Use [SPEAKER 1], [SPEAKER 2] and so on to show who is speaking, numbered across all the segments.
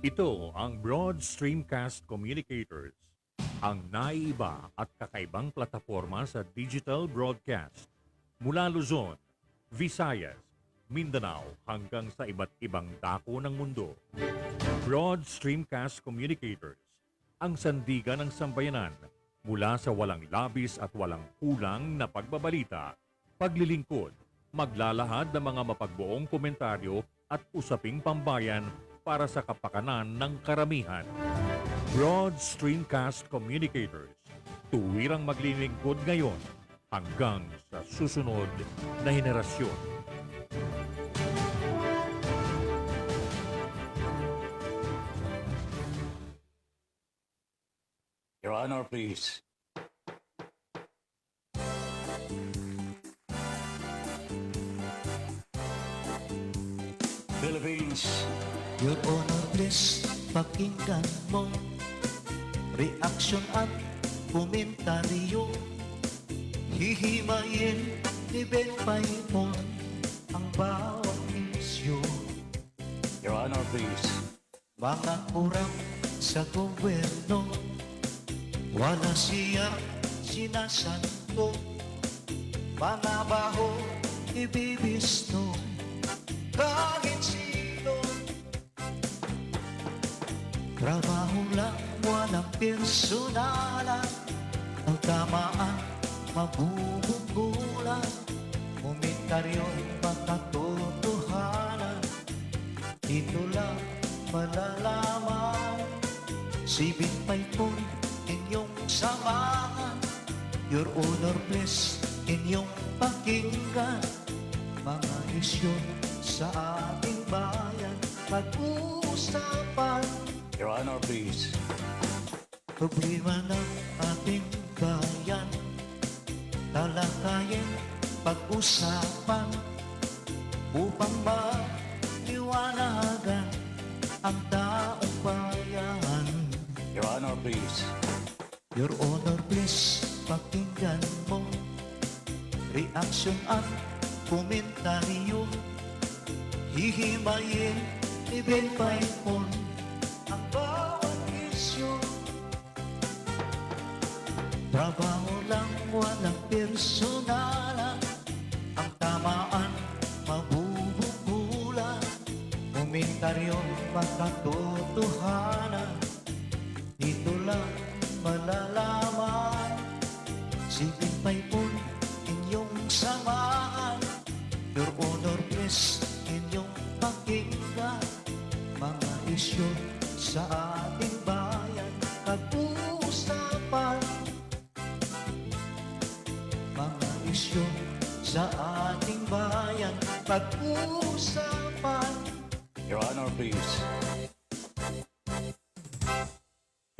[SPEAKER 1] Ito ang Broad Streamcast Communicators, ang naiiba at kakaibang plataforma sa digital broadcast mula Luzon, Visayas, Mindanao hanggang sa iba't ibang dako ng mundo. Broad Streamcast Communicators, ang sandigan ng sambayanan mula sa walang labis at walang kulang na pagbabalita, paglilingkod, maglalahad ng mga mapagbuong komentaryo at usaping pambayan para sa kapakanan ng karamihan. Broad Streamcast Communicators, tuwirang maglilingkod ngayon hanggang sa susunod na henerasyon.
[SPEAKER 2] Your Honor, please. Philippines.
[SPEAKER 3] Your Honor, please, pakinggan mo reaksyon at komentaryo. Hihimayin ni Ben Paimon ang bawat isyu.
[SPEAKER 2] Your Honor, please.
[SPEAKER 3] Mga kurang sa gobyerno, wala siya sinasanto. Mga baho ibibisto, kahit sino. Trabaho lang, walang personalan. Ang tamaan, mabubunggulan. Komentaryo'y makatotohanan. Dito lang malalaman. Si Binpay po'y inyong samahan. Your Honor, please, inyong pakinggan. Mga isyu sa ating bayan, pag-uusapan.
[SPEAKER 2] Your Honor, please.
[SPEAKER 3] Problema ng ating bayan, talakayin, pag-usapan, upang maliwanagan ang taong bayan.
[SPEAKER 2] Your Honor, please.
[SPEAKER 3] Your Honor, please, pakinggan mo reaksyon at komentaryo. Hihimayin ni Ben Paimon ang bawat isyu. Trabaho lang, walang personalan. Ang tamaan, mabubunggulan. Komentaryo'y makatotohanan. Dito lang malalaman. Si Binpay po'y inyong samahan. Your Honor, please, inyong pakinggan. Mga isyu sa ating bayan, pag-uusapan. Mga isyu sa ating bayan, pag-uusapan.
[SPEAKER 2] Your Honor, please.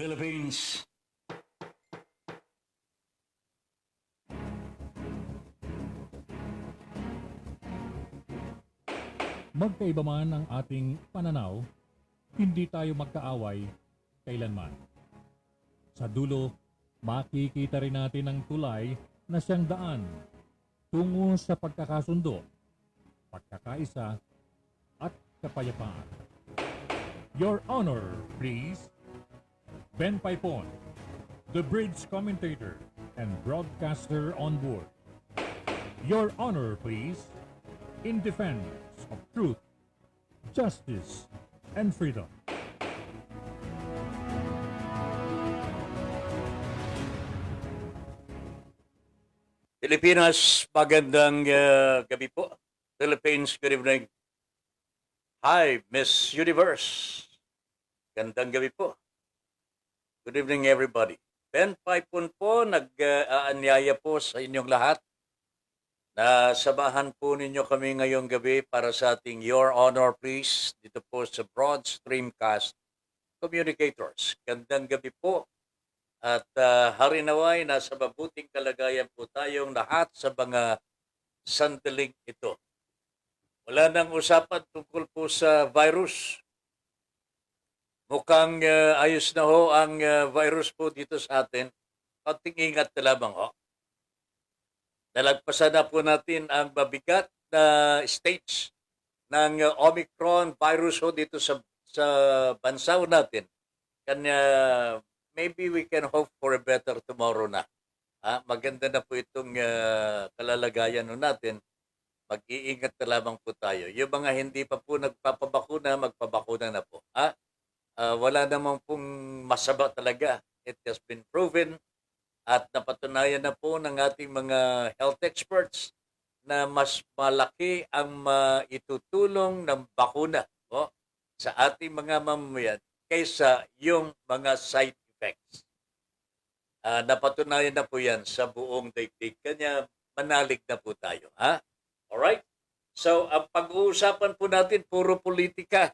[SPEAKER 2] Philippines.
[SPEAKER 1] Magkaiba man ang ating pananaw, hindi tayo magkaaway kailanman. Sa dulo, makikita rin natin ang tulay na siyang daan tungo sa pagkakasundo, pagkakaisa, at kapayapaan. Your Honor, please. Ben Paipon, the bridge commentator and broadcaster on board. Your Honor, please. In defense of truth, justice, and freedom.
[SPEAKER 2] Pilipinas, magandang gabi po. Philippines, good evening. Hi, Miss Universe. Gandang gabi po. Good evening, everybody. Ben Paipon po, nag-aanyaya po sa inyong lahat na samahan po ninyo kami ngayong gabi para sa ating Your Honor, please, dito po sa Broad Streamcast Communicators. Gandang gabi po. At harinaway, nasa mabuting kalagayan po tayong lahat sa mga sandaling ito. Wala nang usapan tungkol po sa virus. Mukhang ayos na ho ang virus po dito sa atin. Konting ingat na lamang ho. Nalagpasan na po natin ang mabigat na stage ng Omicron virus ho dito sa bansa natin. Kanya maybe we can hope for a better tomorrow na. Maganda na po itong kalalagayan natin. Mag-iingat na lamang po tayo. Yung mga hindi pa po nagpapabakuna, magpabakuna na po. Wala namang pong masama talaga. It has been proven at napatunayan na po ng ating mga health experts na mas malaki ang maitutulong ng bakuna sa ating mga mamamayan kaysa yung mga side effects. Napatunayan na po yan sa buong daigdig. Kanya manalig na po tayo. Alright? So, ang pag-uusapan po natin, puro politika.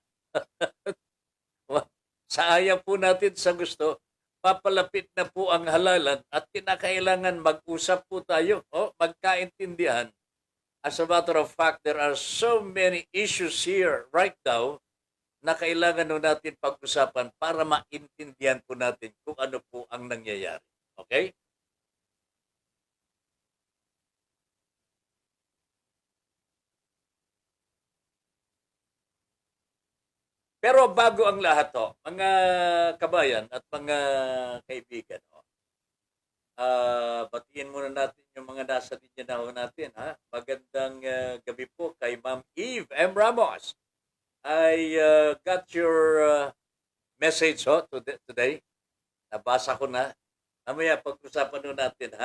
[SPEAKER 2] Sa ayaw po natin sa gusto, papalapit na po ang halalan at kinakailangan mag-usap po tayo, magkaintindihan. As a matter of fact, there are so many issues here right now na kailangan natin pag-usapan para maintindihan po natin kung ano po ang nangyayari. Okay? Pero bago ang lahat mga kabayan at mga kaibigan, batiin muna natin yung mga nasa linya na natin. Magandang gabi po kay Ma'am Eve M. Ramos. I got your message today. Nabasa ko na. Mamaya pag-usapan natin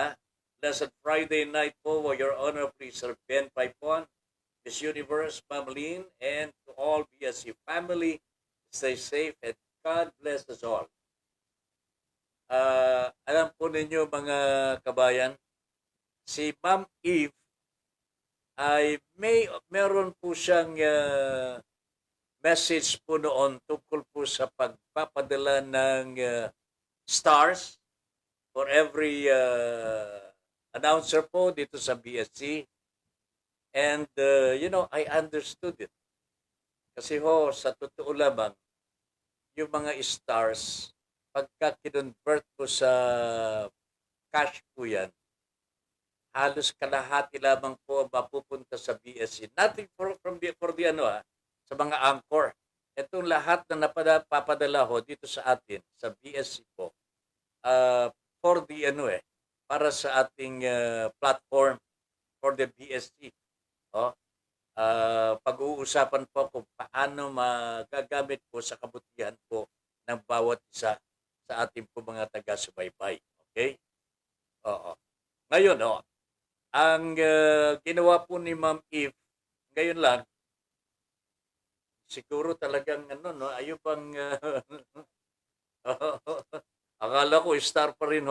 [SPEAKER 2] Blessed Friday night po, Your Honor, please Sir Ben Paipon, Miss Universe, Ma'am Lynn, and to all BSC family, stay safe and God bless us all. Alam po ninyo mga kabayan, si Ma'am Eve ay meron po siyang message po noon tungkol po sa pagpapadala ng stars for every announcer po dito sa BSC. And, I understood it. Kasi sa totoo lamang, yung mga stars, pagka kinonvert po sa cash po yan, halos kalahati lamang po ang mapupunta sa BSC. Nothing for the sa mga anchor. Itong lahat na napapadala dito sa atin, sa BSC po, for the para sa ating platform for the BSC. Pag-uusapan po kung paano magagamit po sa kabutihan po ng bawat isa sa ating po mga taga-subaybay. Okay? Oo. Ngayon, ang ginawa po ni Ma'am Eve, ngayon lang, siguro talagang ayaw bang akala ko star pa rin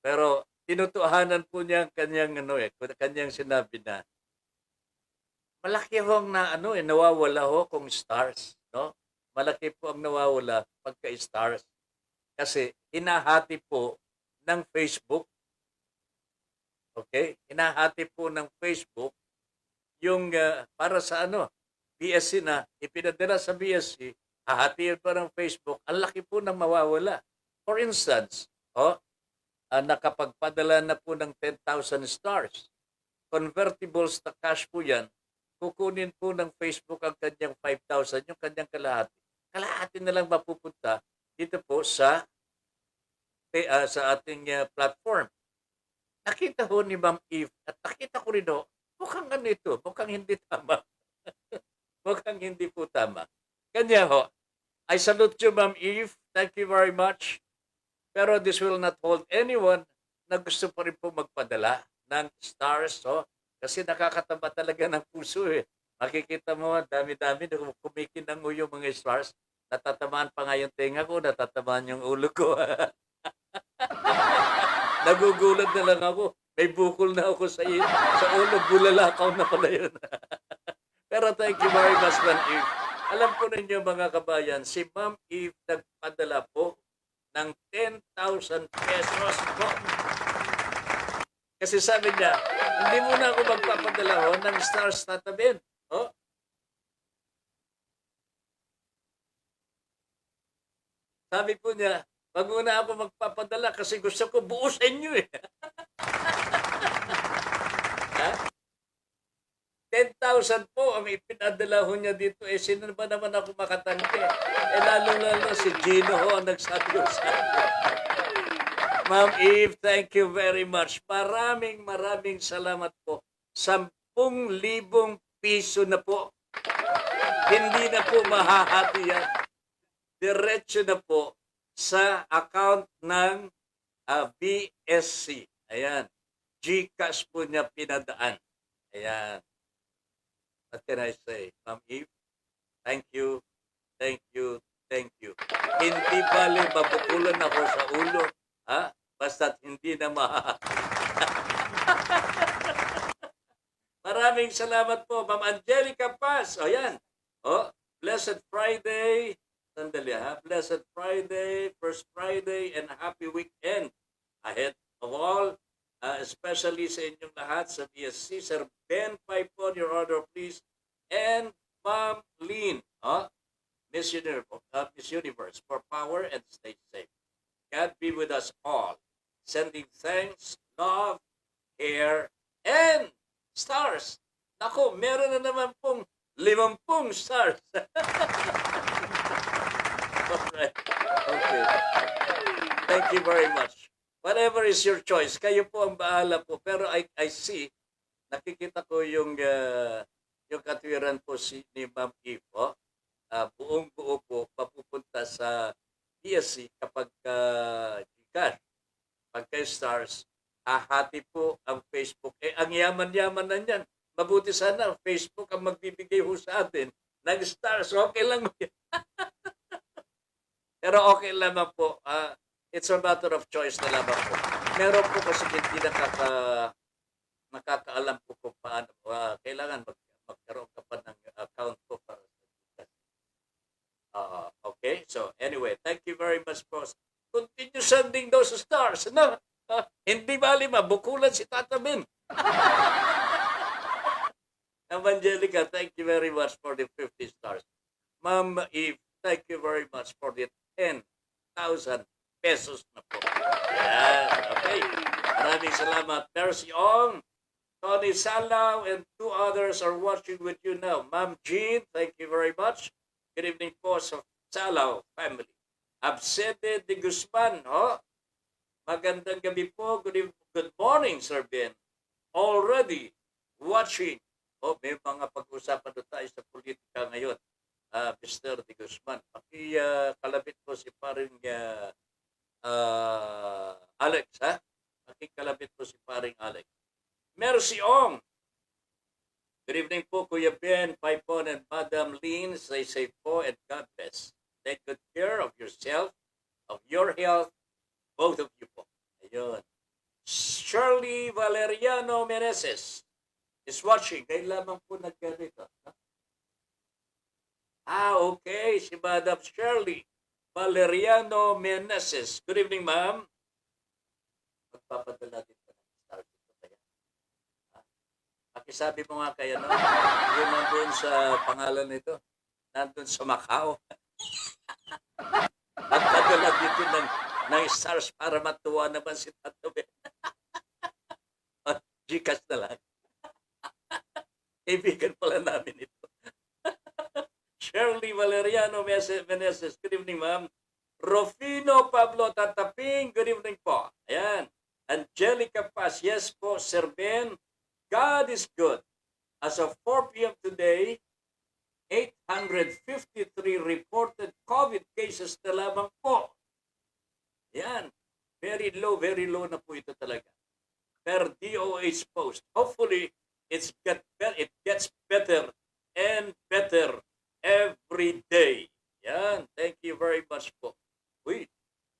[SPEAKER 2] pero tinutuhanan po niya ang kanyang sinabi na malaki ang nawawala kung stars, no? Malaki po ang nawawala pagka stars kasi hinahati po ng Facebook. Okay? Hinahati po ng Facebook yung para sa BSC na ipinadala sa BSC, hahatiin pa ng Facebook, ang laki po ng mawawala. For instance, nakapagpadala na po ng 10,000 stars. Convertibles na cash po yan, kukunin po ng Facebook ang kanyang 5,000, yung kanyang kalahati. Kalahati na lang mapupunta dito po sa ating platform. Nakita ho ni Ma'am Eve at nakita ko rin mukhang mukhang hindi tama. Mukhang hindi po tama. Kanya I salute you, Ma'am Eve. Thank you very much. Pero this will not hold anyone na gusto pa rin po magpadala ng stars. Kasi nakakataba talaga ng puso Makikita mo, dami-dami, kumikinang yung mga stars. Natatamaan pa nga yung tenga ko, natatamaan yung ulo ko. Nagugulat na lang ako. May bukol na ako sa ulo, bulalakaw na pala yun. Pero thank you very much, Ma'am Eve. Alam po ninyo mga kabayan, si Ma'am Eve nagpadala po ng 10,000 pesos po. Kasi sabi niya, hindi muna ako magpapadala ng stars na tabin. Sabi po niya, wag muna ako magpapadala kasi gusto ko buo sa inyo 10,000 10,000 po ang ipinadala ho niya dito. Eh, sino ba naman ako makatangke? Eh, lalo-lalo si Gino ho ang nagsabi sa akin. Ma'am Eve, thank you very much. Maraming salamat po. 10,000 piso na po. Hindi na po mahahati yan. Diretso na po sa account ng BSC. Ayan. GCash po niya pinadaan. Ayan. What can I say? Ma'am Eve, thank you. Hindi bali mabukulan ako sa ulo. Ha? Basta't hindi na Maraming salamat po, Ma'am Angelica Paz. O yan. O, Blessed Friday. Sandali ha. Blessed Friday, First Friday, and happy weekend ahead of all. Especially sa inyong lahat sa BSC. Sir Ben Paipon, your order please. And Ma'am Lynn, Miss Universe, for power and stay safe. God be with us all. Sending thanks, love, care, and stars. Nako, meron na naman pong 50 stars. Alright. Okay. Thank you very much. Whatever is your choice, kayo po ang bahala po. Pero I see, nakikita ko yung katwiran po ni Ma'am Eve. Buong-buo po papupunta sa BSC kapag GCash. Pagka stars, hahati po ang Facebook. Eh, ang yaman-yaman na yan. Mabuti sana, Facebook ang magbibigay ho sa atin ng stars. Okay lang yan. Pero okay lamang po. It's a matter of choice na lamang po. Meron po kasi hindi nakakaalam po kung paano. Kailangan magkaroon ka pa ng account po para sa okay? So, anyway, thank you very much po. Continue sending those stars. No? Hindi bali mabukulan si Tata Ben. Angelica, thank you very much for the 50 stars. Ma'am Eve, thank you very much for the 10,000 pesos na po. Ayan, okay. Maraming salamat. Mercy Ong, Tony Salaw, and 2 others are watching with you now. Ma'am Jean, thank you very much. Good evening po sa Salaw family. Absede de Guzman, magandang gabi po. Good morning, Sir Ben. Already watching. May mga pag-usapan doon tayo sa politika ngayon. Mr. de Guzman. Kalabit ko si paring Alex, ha? Kalabit ko si paring Alex. Mercy Ong. Good evening po, Kuya Ben, Paipon, and Madam Lynn. Stay safe po and God bless. Take good care of yourself, of your health, both of you po. Ayun. Shirley Valeriano Meneses is watching. Kayo lamang po nagkarito. Okay. Si Madam Shirley Valeriano Meneses. Good evening, ma'am. Magpapadala din pa ng star dito kaya. Pakisabi mo nga kaya, no? Yung nandun sa pangalan nito. Nandun sa Macau. Magpadala dito ng stars para matuwa naman si Tato Ben. GCash na lang. Kaibigan pala namin ito. Shirley Valeriano Meneses, good evening, ma'am. Rufino Pablo Tataping, good evening po. Ayan. Angelica Paz, yes po, Sir Ben. God is good. As of 4 p.m. today, 853 reported COVID cases na lamang po. Yan. Very low na po ito talaga. Per DOH post. Hopefully, it gets better and better every day. Yan. Thank you very much po. Uy,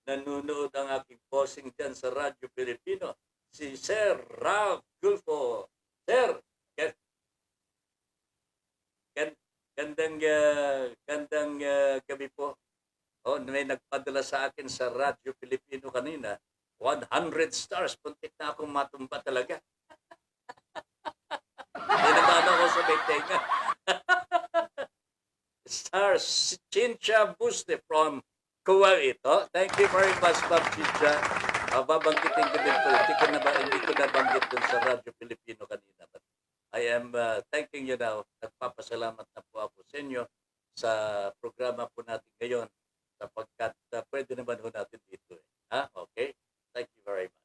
[SPEAKER 2] nanonood ang aking bossing dyan sa Radyo Pilipino. Si Sir Rav Gulfo. Sir, gandang gabi po. May nagpadala sa akin sa Radyo Pilipino kanina. 100 stars. Puntik na akong matumba talaga. Dinaman ako sa may tenga. Stars. Chincha Buste from Kuwait. Thank you very much, Ma'am Chincha. Babanggitin ko din po. Hindi ko nabanggit dun sa Radyo Pilipino kanina. But I am thanking you now. nagpapasalamat na po ako sa inyo sa programa po natin ngayon sapagkat pwede naman ho natin dito. Okay? Thank you very much.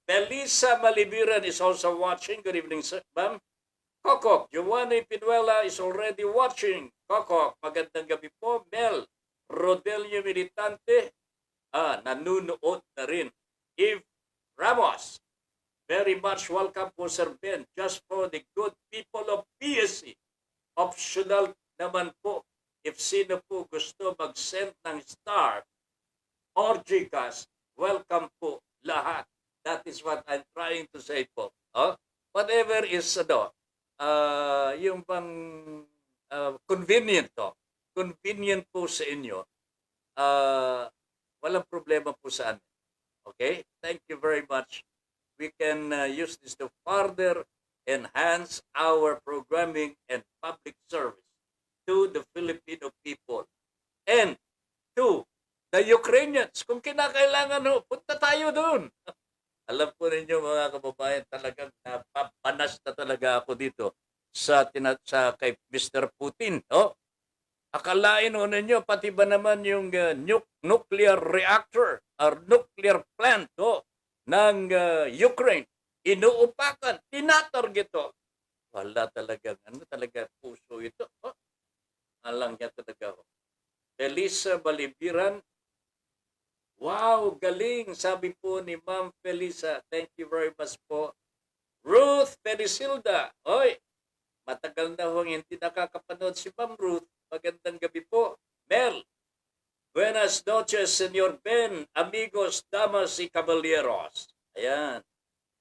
[SPEAKER 2] Felisa Malibiran is also watching. Good evening, sir. Ma'am. Kokok, Giovanni Pinuela is already watching. Kokok, magandang gabi po. Mel, Rodelio Militante, nanunood na rin. Eve Ramos, very much welcome po, Sir Ben. Just for the good people of PSC. Optional naman po if sino po gusto mag-send ng star or GCash, welcome po lahat. That is what I'm trying to say po. Whatever is yung bang convenient convenient po sa inyo, walang problema po sa amin. Okay? Thank you very much. We can use this to further enhance our programming and public service to the Filipino people and to the Ukrainians. Kung kinakailangan, punta tayo doon. Alam po ninyo mga kababayan, talagang napapanas na talaga ako dito sa kay Mr. Putin. Akalain ho ninyo, pati ba naman yung nuclear reactor or nuclear plant ng Ukraine, inuupakan, tinatarget ito. Wala talagang, talaga puso ito. Alang niya talaga. Felisa Balibiran, wow, galing, sabi po ni Ma'am Felisa. Thank you very much po. Ruth Penisilda, matagal na hong hindi nakakapanood si Ma'am Ruth. Magandang gabi po. Mel, buenas noches, Senyor Ben, amigos, damas y caballeros. Ayan.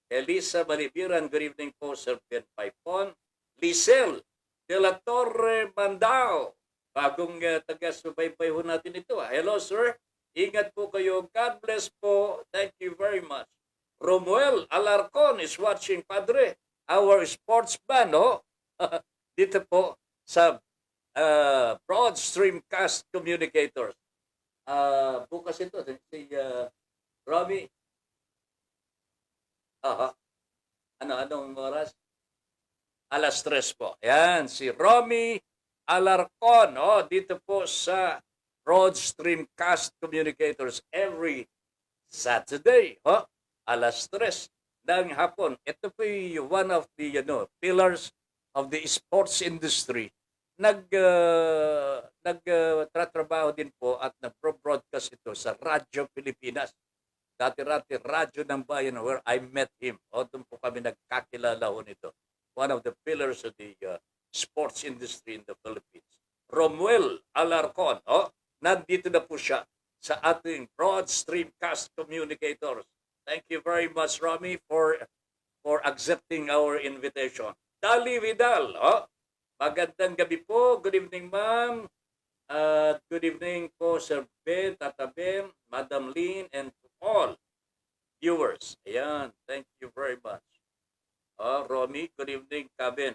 [SPEAKER 2] Elisa Balibiran, good evening po, Sir Ben Paipon. Lisel de la Torre Mandao. Bagong taga-subaybay ho natin ito. Hello, sir. Ingat po kayo. God bless po. Thank you very much. Romuel Alarcon is watching, Padre. Our sports band, dito po sa Broad Streamcast Communicators. Bukas ito, si Romy. Anong oras? Alas 3 po. Yan, si Romy Alarcon. Dito po sa Broad Streamcast Communicators every Saturday. Alas 3 ng hapon. Ito po yung one of the pillars of the sports industry. Nagtatrabaho din po at nagpro-broadcast ito sa Radyo Pilipinas. Dati-rati Radyo ng Bayan where I met him. Doon po kami nagkakilala ho nito. One of the pillars of the sports industry in the Philippines. Romuel Alarcon, nandito na po siya sa ating Broad Streamcast Communicators. Thank you very much, Romy, for accepting our invitation. Dali Vidal, magandang gabi po. Good evening, ma'am. Good evening po, Sir Ben, Tata Ben, Madam Lynn, and to all viewers. Ayan, thank you very much. Romy, good evening, Kabin.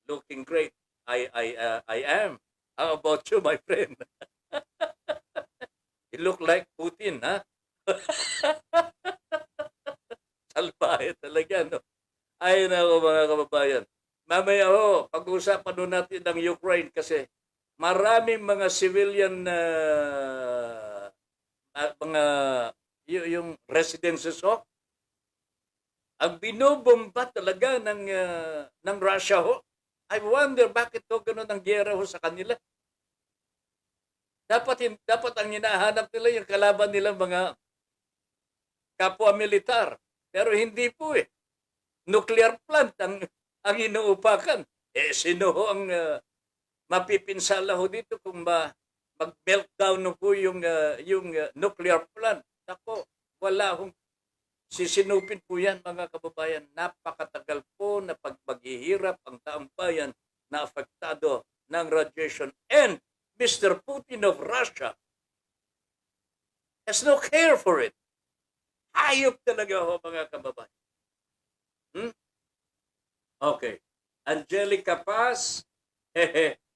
[SPEAKER 2] Looking great. I am. How about you, my friend? You look like Putin, ha? Salbahe talaga, no? Ay, nako mga kababayan. Mamaya pag-uusapan nun natin ng Ukraine kasi maraming mga civilian mga yung residences ang binobomba talaga ng Russia I wonder bakit ganun ang giyera sa kanila. Dapat ang hinahanap nila yung kalaban nila mga kapwa militar. Pero hindi po Nuclear plant ang inuupakan. Sino ang mapipinsala dito kung mag-meltdown po yung nuclear plant? Ako, wala sisinupin po yan mga kababayan. Napakatagal po na pagmaghihirap ang taong bayan na apektado ng radiation. And Mr. Putin of Russia has no care for it. Hayop talaga mga kababayan. Okay. Angelica Paz.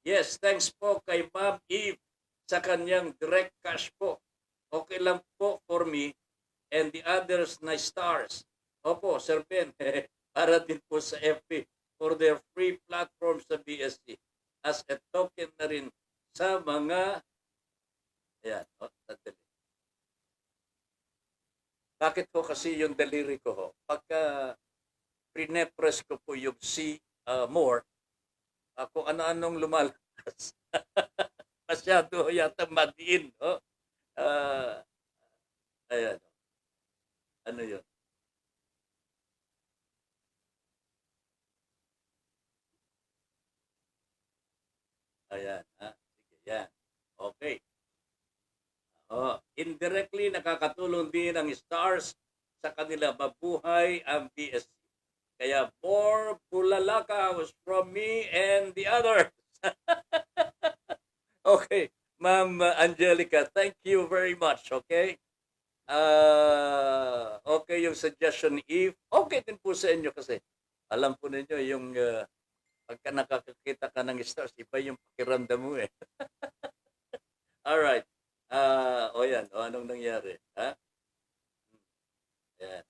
[SPEAKER 2] Yes, thanks po kay Ma'am Eve sa kanyang direct cash po. Okay lang po for me and the others na stars. Opo, Sir Ben. Para din po sa FB. for their free platform sa BSC as a token na rin sa mga ayan, sandali. Bakit ho kasi yung daliri ko ho? Pagka pre-press ko po yung see more, kung ano-anong lumalabas. Masyado yata madiin. Ayan. Ano yun? Ayan. Sige, yan. Okay. Indirectly, nakakatulong din ang stars sa kanila mabuhay ang BSC. Kaya more bulalakaws from me and the others. Okay. Ma'am Angelica, thank you very much. Okay? Okay yung suggestion if okay din po sa inyo kasi alam po ninyo yung pagka nakakakita ka ng stars, iba yung pakiramdam mo eh. Alright. Yan. Anong nangyari? Ha? Yan.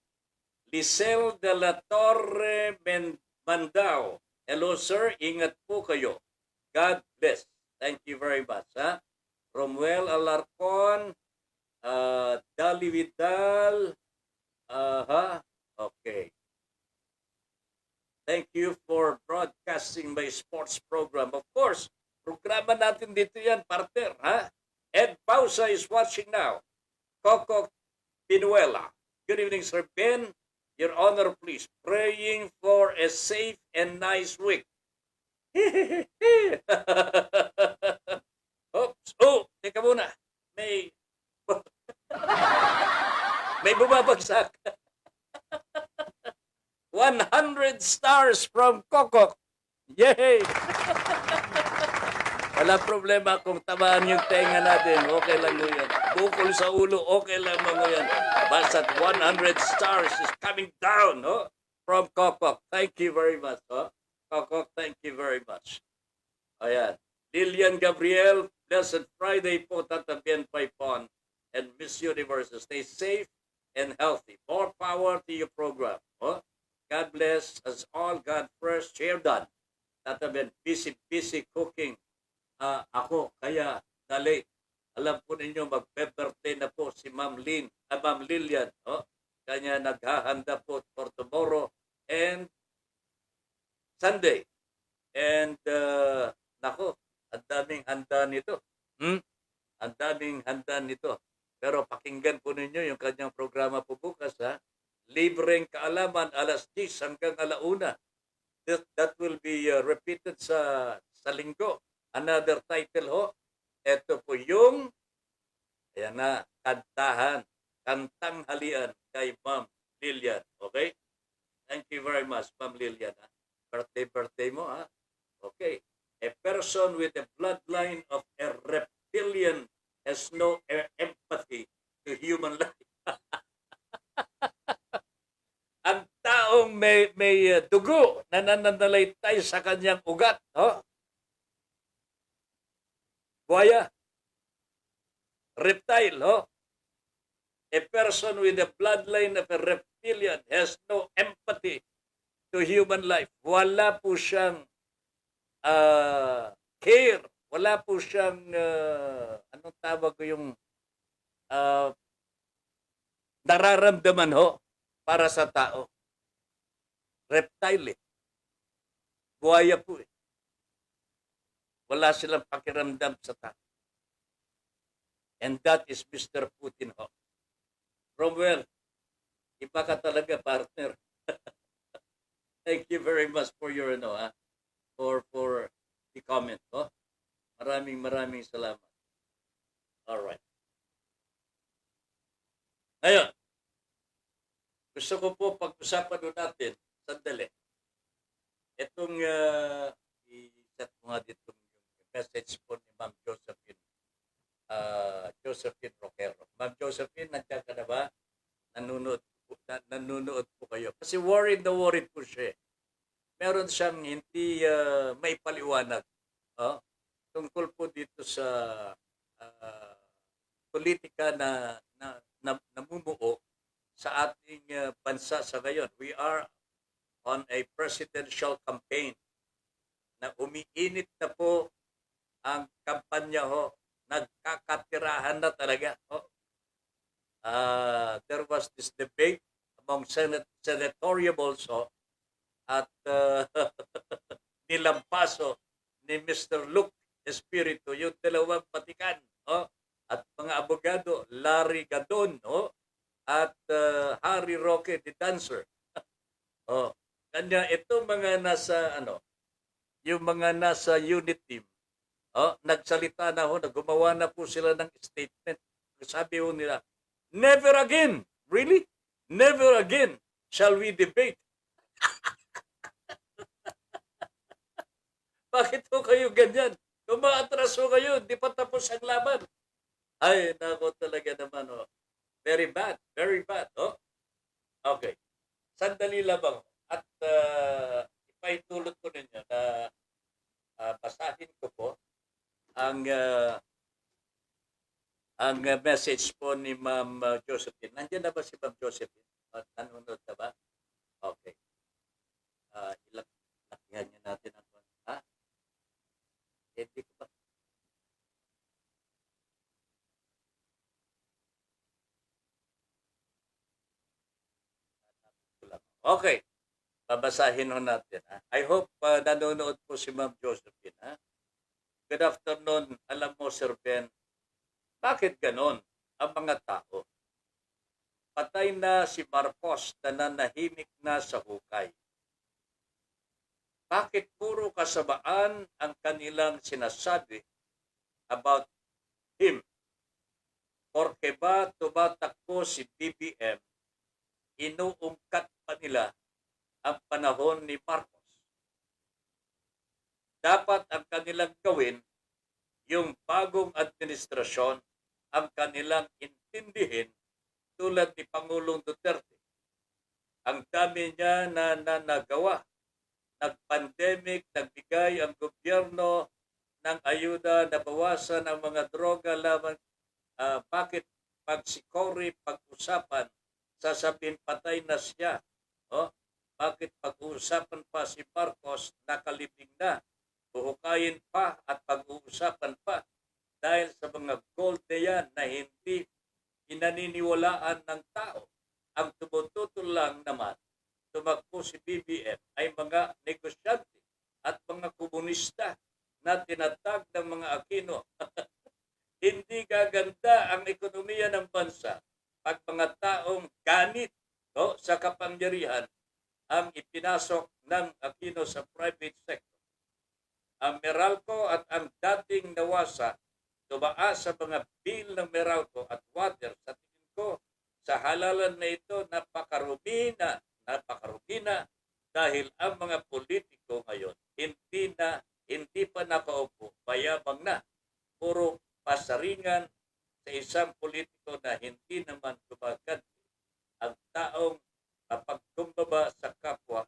[SPEAKER 2] Lisel de la Torre Mandao. Hello sir, ingat po kayo. God bless. Thank you very much. Ha? Romuel Alarcon, Dali Vidal, okay. Thank you for broadcasting my sports program. Of course, programa natin dito yan, partner. Ha? Ed Pausa is watching now. Coco Pinuela. Good evening, Sir Ben. Your Honor, please. Praying for a safe and nice week. Oops. Oh, teka muna. May bumabagsak. 100 stars from Coco. Yay! Wala problema kung tamaan yung tenga natin. Okay lang yun. Bukol sa ulo, okay lang mo yan. Basta 100 stars is coming down from Coco. Thank you very much. Coco, thank you very much. Ayan. Lilian Gabriel, blessed Friday po, Tata Bien Paipon and Miss Universe. Stay safe and healthy. More power to your program. God bless us all. God first. Share done. Tata Ben, busy cooking. Ako, kaya dali. Alam po ninyo, mag-birthday na po si Ma'am Lilian. Kanya naghahanda po for tomorrow and Sunday. And, nako, ang daming handa nito. Ang daming handa nito. Pero pakinggan po ninyo yung kanyang programa po bukas. Libreng kaalaman, alas 10 hanggang alauna. That will be repeated sa linggo. Another title Ito po yung, ayan na, kantang halian kay Ma'am Lilian. Okay? Thank you very much, Ma'am Lilian. Birthday mo, Okay. A person with a bloodline of a reptilian has no empathy to human life. Ang taong may dugo na nananalaytay sa kanyang ugat, buhaya, reptile, a person with a bloodline of a reptilian has no empathy to human life. Wala po siyang care. Wala po siyang, anong tawag ko yung nararamdaman para sa tao. Reptile buhaya po Wala silang pakiramdam sa tao. And that is Mr. Putin Romwell, iba ka talaga, partner. Thank you very much for your for the comment. Maraming salamat. All right. Ngayon, gusto ko po pag-usapan natin sandali. Itong i-set mo nga dito yung message po ni Ma'am Josephine Roquero. Ma'am Josephine, nandiyan ka na ba? Nanonood po kayo. Kasi worried po siya. Meron siyang hindi may paliwanag tungkol po dito sa politika na namumuo sa ating bansa sa ngayon. We are on a presidential campaign na umiinit na po ang kampanya ho. Nagkakatirahan na talaga. There was this debate among senatoriables at nilampaso ni Mr. Luke Espiritu, yung dalawang Vatican, at mga abogado, Larry Gadon, at Harry Roque, the dancer. Kanya ito mga nasa, yung mga nasa unit team, nagsalita na gumawa na po sila ng statement. Sabi ho nila, never again, really? Never again shall we debate. Bakit ho kayo ganyan? Kung maatraso kayo, di pa tapos ang laban. Ay, nako talaga naman. Very bad, very bad. Okay. Sandali lamang. At ipaitulot ko ninyo na basahin ko po ang message po ni Ma'am Josephine. Nandiyan na ba si Ma'am Josephine? Nanonood na ba? Okay. Lakihan niyo natin ang hindi ko ba? Okay. Babasahin ho natin. I hope nanonood po si Ma'am Josephine. Good afternoon. Alam mo, Sir Ben, bakit ganon ang mga tao? Patay na si Marcos na nanahimik na sa hukay. Bakit puro kasabaan ang kanilang sinasabi about him? Porke ba tumatakbo si BBM, inuungkat pa nila ang panahon ni Marcos? Dapat ang kanilang gawin, yung bagong administrasyon, ang kanilang intindihin tulad ni Pangulong Duterte. Ang dami niya na nagawa. Nag-pandemic, nagbigay ang gobyerno ng ayuda, nabawasan ang mga droga laban. Bakit pag si Cory pag-usapan, sasabihin patay na siya? Bakit pag-uusapan pa si Marcos, nakalibing na? Buhukayin pa at pag-uusapan pa dahil sa mga gold na yan na hindi pinaniniwalaan ng tao. Ang tumututol lang naman, tumakbo si BBM ay mga negosyante at mga komunista na tinatag ng mga Aquino. Hindi gaganda ang ekonomiya ng bansa pag mga taong ganit sa kapangyarihan ang ipinasok ng Aquino sa private sector. Ang Meralco at ang dating Nawasa tumaas sa mga bill ng Meralco at water. Sa tingin ko, sa halalan na ito, napakarumi na dahil ang mga politiko ngayon hindi pa nakaupo, mayabang na. Puro pasaringan sa isang politiko na hindi naman gumaganti. Ang taong mapagkumbaba sa kapwa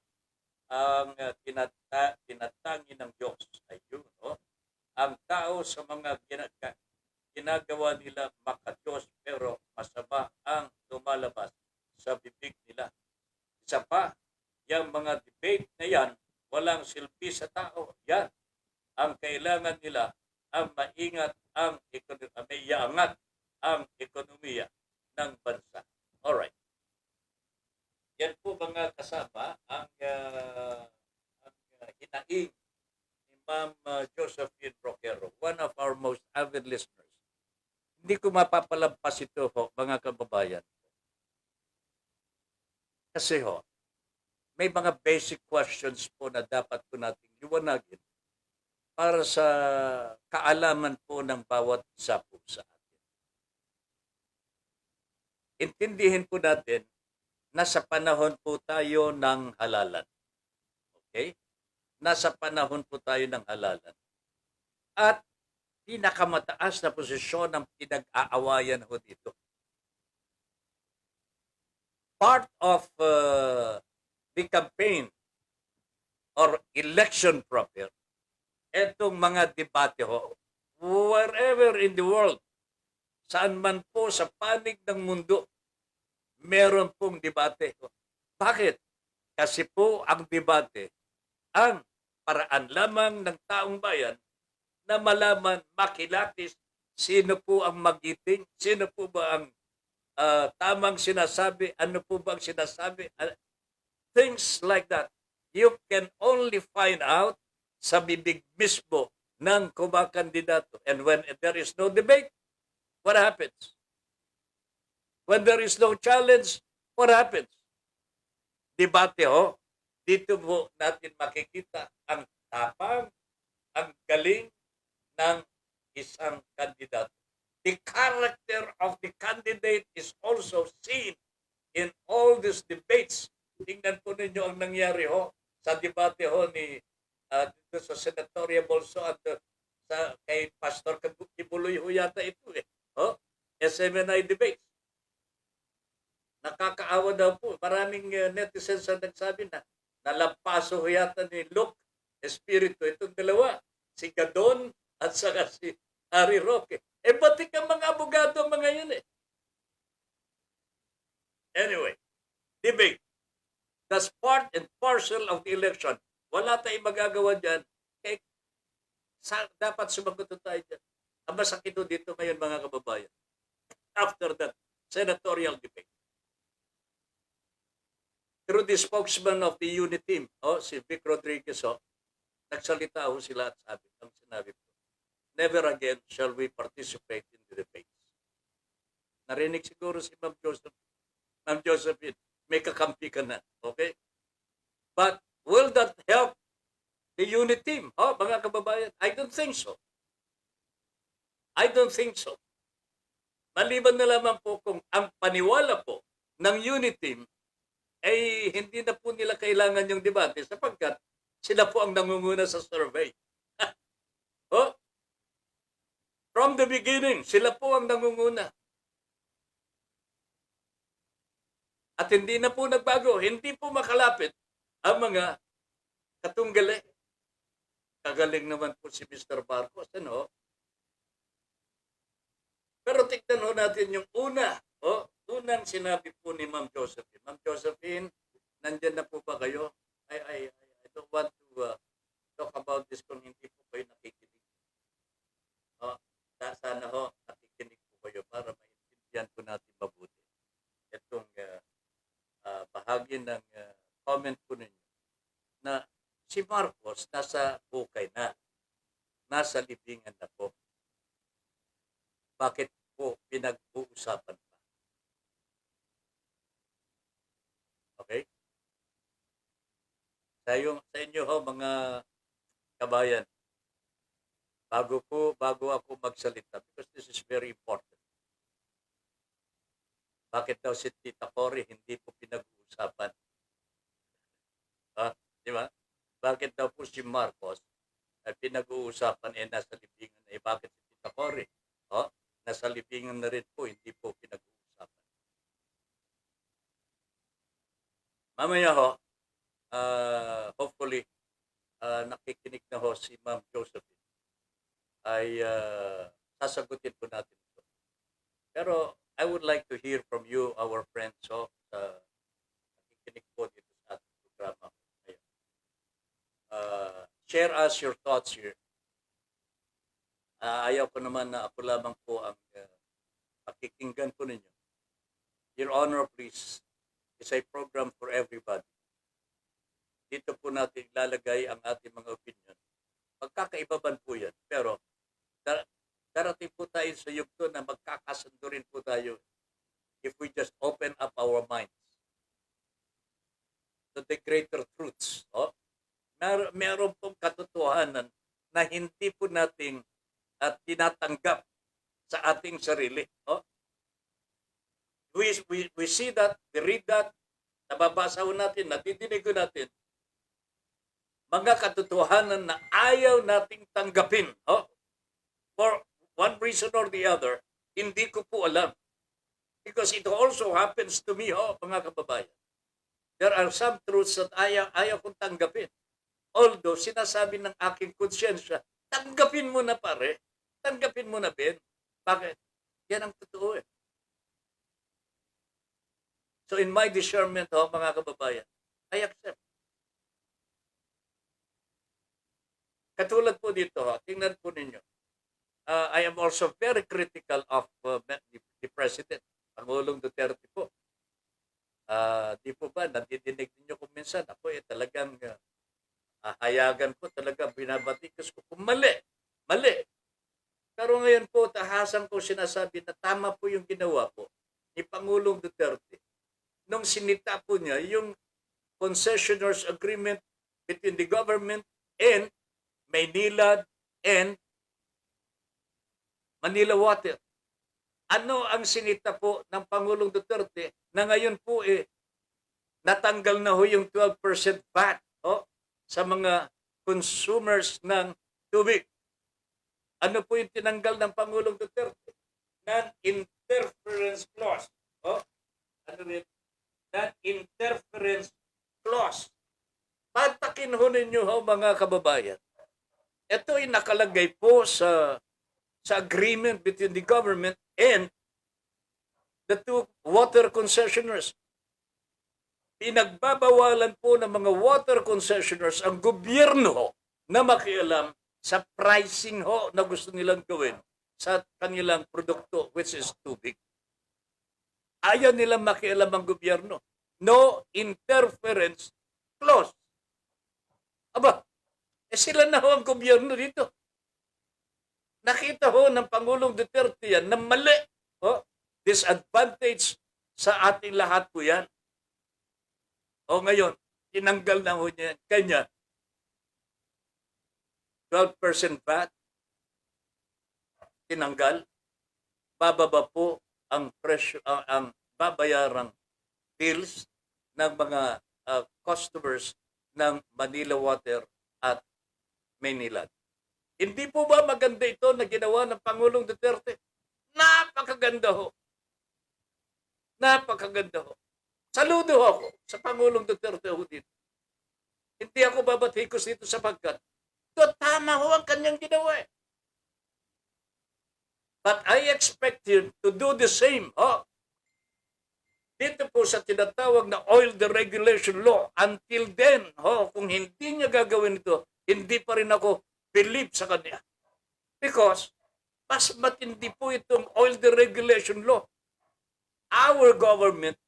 [SPEAKER 2] ang tinatangi ng Diyos. Ayun, ang tao sa mga ginagawa nila makadiyos pero masama ang lumalabas sa bibig nila. Isa pa, yung mga debate na yan, walang silbi sa tao. Yan, ang kailangan nila, ang maingat ang iangat ang ekonomiya ng bansa. Alright. Yan po mga kasama ang hinaing ni Ma'am Josephine Roquero, one of our most avid listeners. Hindi ko mapapalampas ito mga kababayan. Kasi may mga basic questions po na dapat po nating liwanagin para sa kaalaman po ng bawat isa po sa atin. Intindihin po natin nasa panahon po tayo ng halalan. Okay? Nasa panahon po tayo ng halalan. At pinakamataas na posisyon ng pinag-aawayan ho dito. Part of the campaign or election proper, etong mga debate wherever in the world, saan man po sa panig ng mundo, meron pong debate. Bakit? Kasi po ang debate, ang paraan lamang ng taong bayan na malaman, makilatis, sino po ang magiting, sino po ba ang tamang sinasabi, ano po ba ang sinasabi, things like that. You can only find out sa bibig mismo ng kumakandidato. And when there is no debate, what happens? When there is no challenge, what happens? Debate ho, dito po natin makikita ang tapang, ang galing ng isang kandidato. The character of the candidate is also seen in all these debates. Tingnan po ninyo ang nangyari ho sa debate ho ni dito sa senatorial also at sa kay Pastor Kibuloy ho yata ito eh. Oh, SMNI debates. Nakakaawa daw po. Maraming netizens ang nagsabi na nalampaso ho yata ni Luke Espiritu itong dalawa. Si Gadon at saka si Harry Roque. Eh, pati ka mga abogado mga yun eh. Anyway, debate. That's part and parcel of the election. Wala tayong magagawa dyan. Eh, dapat sumagot tayo dyan. Ang masakit dito ngayon mga kababayan. After that senatorial debate. Through the spokesman of the unit team, si Vic Rodriguez, nagsalita ho sila at sabi, ang sinabi po, never again shall we participate in the debates. Narinig siguro si Ma'am Joseph. Ma'am Josephine, may kakampi ka na. Okay? But will that help the unit team? Mga kababayan, I don't think so. I don't think so. Maliban na lamang po kung ang paniwala po ng unit team ay hindi na po nila kailangan yung debate sapagkat sila po ang nangunguna sa survey. From the beginning, sila po ang nangunguna. At hindi na po nagbago, hindi po makalapit ang mga katunggali. Kagaling naman po si Mr. Marcos, ano? Pero tignan ho natin yung unang sinabi po ni Ma'am Josephine. Ma'am Josephine, nandyan na po ba kayo? I don't want to talk about this kung hindi po kayo nakikinig. Sana ho, nakikinig po kayo para maintindihan po natin mabuti. Itong bahagi ng comment po ninyo na si Marcos nasa bukay na, nasa libingan na po. Bakit po pinag-uusapan pa? Okay? Sa inyo ho mga kabayan, bago ako magsalita, because this is very important. Bakit daw si Tita Cory hindi po pinag-uusapan? Di ba? Bakit daw po si Marcos ay pinag-uusapan nasa libingan na bakit si Tita Cory? Nasa libingan na rin po, hindi po pinag-uusapan. Mamaya ho, hopefully, nakikinig na ho si Ma'am Josephine ay sasagutin po natin ito. Pero I would like to hear from you, our friends, nakikinig po dito sa ating programa. Share us your thoughts here. Ayaw ko naman na ako lamang po ang pakikinggan po ninyo. Your Honor, please, is a program for everybody. Dito po natin ilalagay ang ating mga opinion. Magkakaibaban po yan. Pero darating po tayo sa yugto na magkakasundo rin po tayo if we just open up our minds to the greater truths. Meron pong katotohanan na hindi po nating at tinatanggap sa ating sarili. We see that, we read that, nababasa ho natin, natidinig ho natin, mga katotohanan na ayaw nating tanggapin. For one reason or the other, hindi ko po alam. Because it also happens to me, mga kababayan. There are some truths that ayaw kong tanggapin. Although, sinasabi ng aking konsyensya, tanggapin mo na pare. Tanggapin mo na, Ben. Bakit? Yan ang totoo eh. So in my discernment, mga kababayan, I accept. Katulad po dito, tingnan po ninyo. I am also very critical of the President, Pangulong Duterte po. Di po ba, nadidinig ninyo kung minsan, ako talagang hayagan ko, talagang binabatikos ko. Kung mali, mali. Pero ngayon po, tahasan ko sinasabi na tama po yung ginawa po ni Pangulong Duterte. Nung sinita po niya, yung concessioners agreement between the government and Maynilad and Manila Water. Ano ang sinita po ng Pangulong Duterte na ngayon po natanggal na ho yung 12% VAT sa mga consumers ng tubig. Ano po yung tinanggal ng Pangulong Duterte? Non-interference clause. Ano rin? Non-interference clause. Patakin ho ninyo mga kababayan. Ito ay nakalagay po sa agreement between the government and the two water concessioners. Pinagbabawalan po ng mga water concessioners ang gobyerno na makialam sa pricing na gusto nilang gawin sa kanilang produkto, which is tubig. Ayaw nilang makialam ang gobyerno. No interference clause. Aba, sila na ang gobyerno dito. Nakita ng Pangulong Duterte yan na mali. Disadvantage sa ating lahat po yan. Ngayon, tinanggal na niya kanya 12% VAT. Tinanggal. Bababa po ang presyo, ang babayarang bills ng mga customers ng Manila Water at Maynilad. Hindi po ba maganda ito na ginawa ng Pangulong Duterte? Napakaganda ho. Napakaganda ho. Saludo ako sa Pangulong Duterte ho dito. Hindi ako babatikos dito sapagkat tama ho ang kanyang ginawa. But I expect him to do the same. Dito po sa tinatawag na oil deregulation law, until then, kung hindi niya gagawin ito, hindi pa rin ako believe sa kanya. Because, mas matindi po itong oil deregulation law. Our government,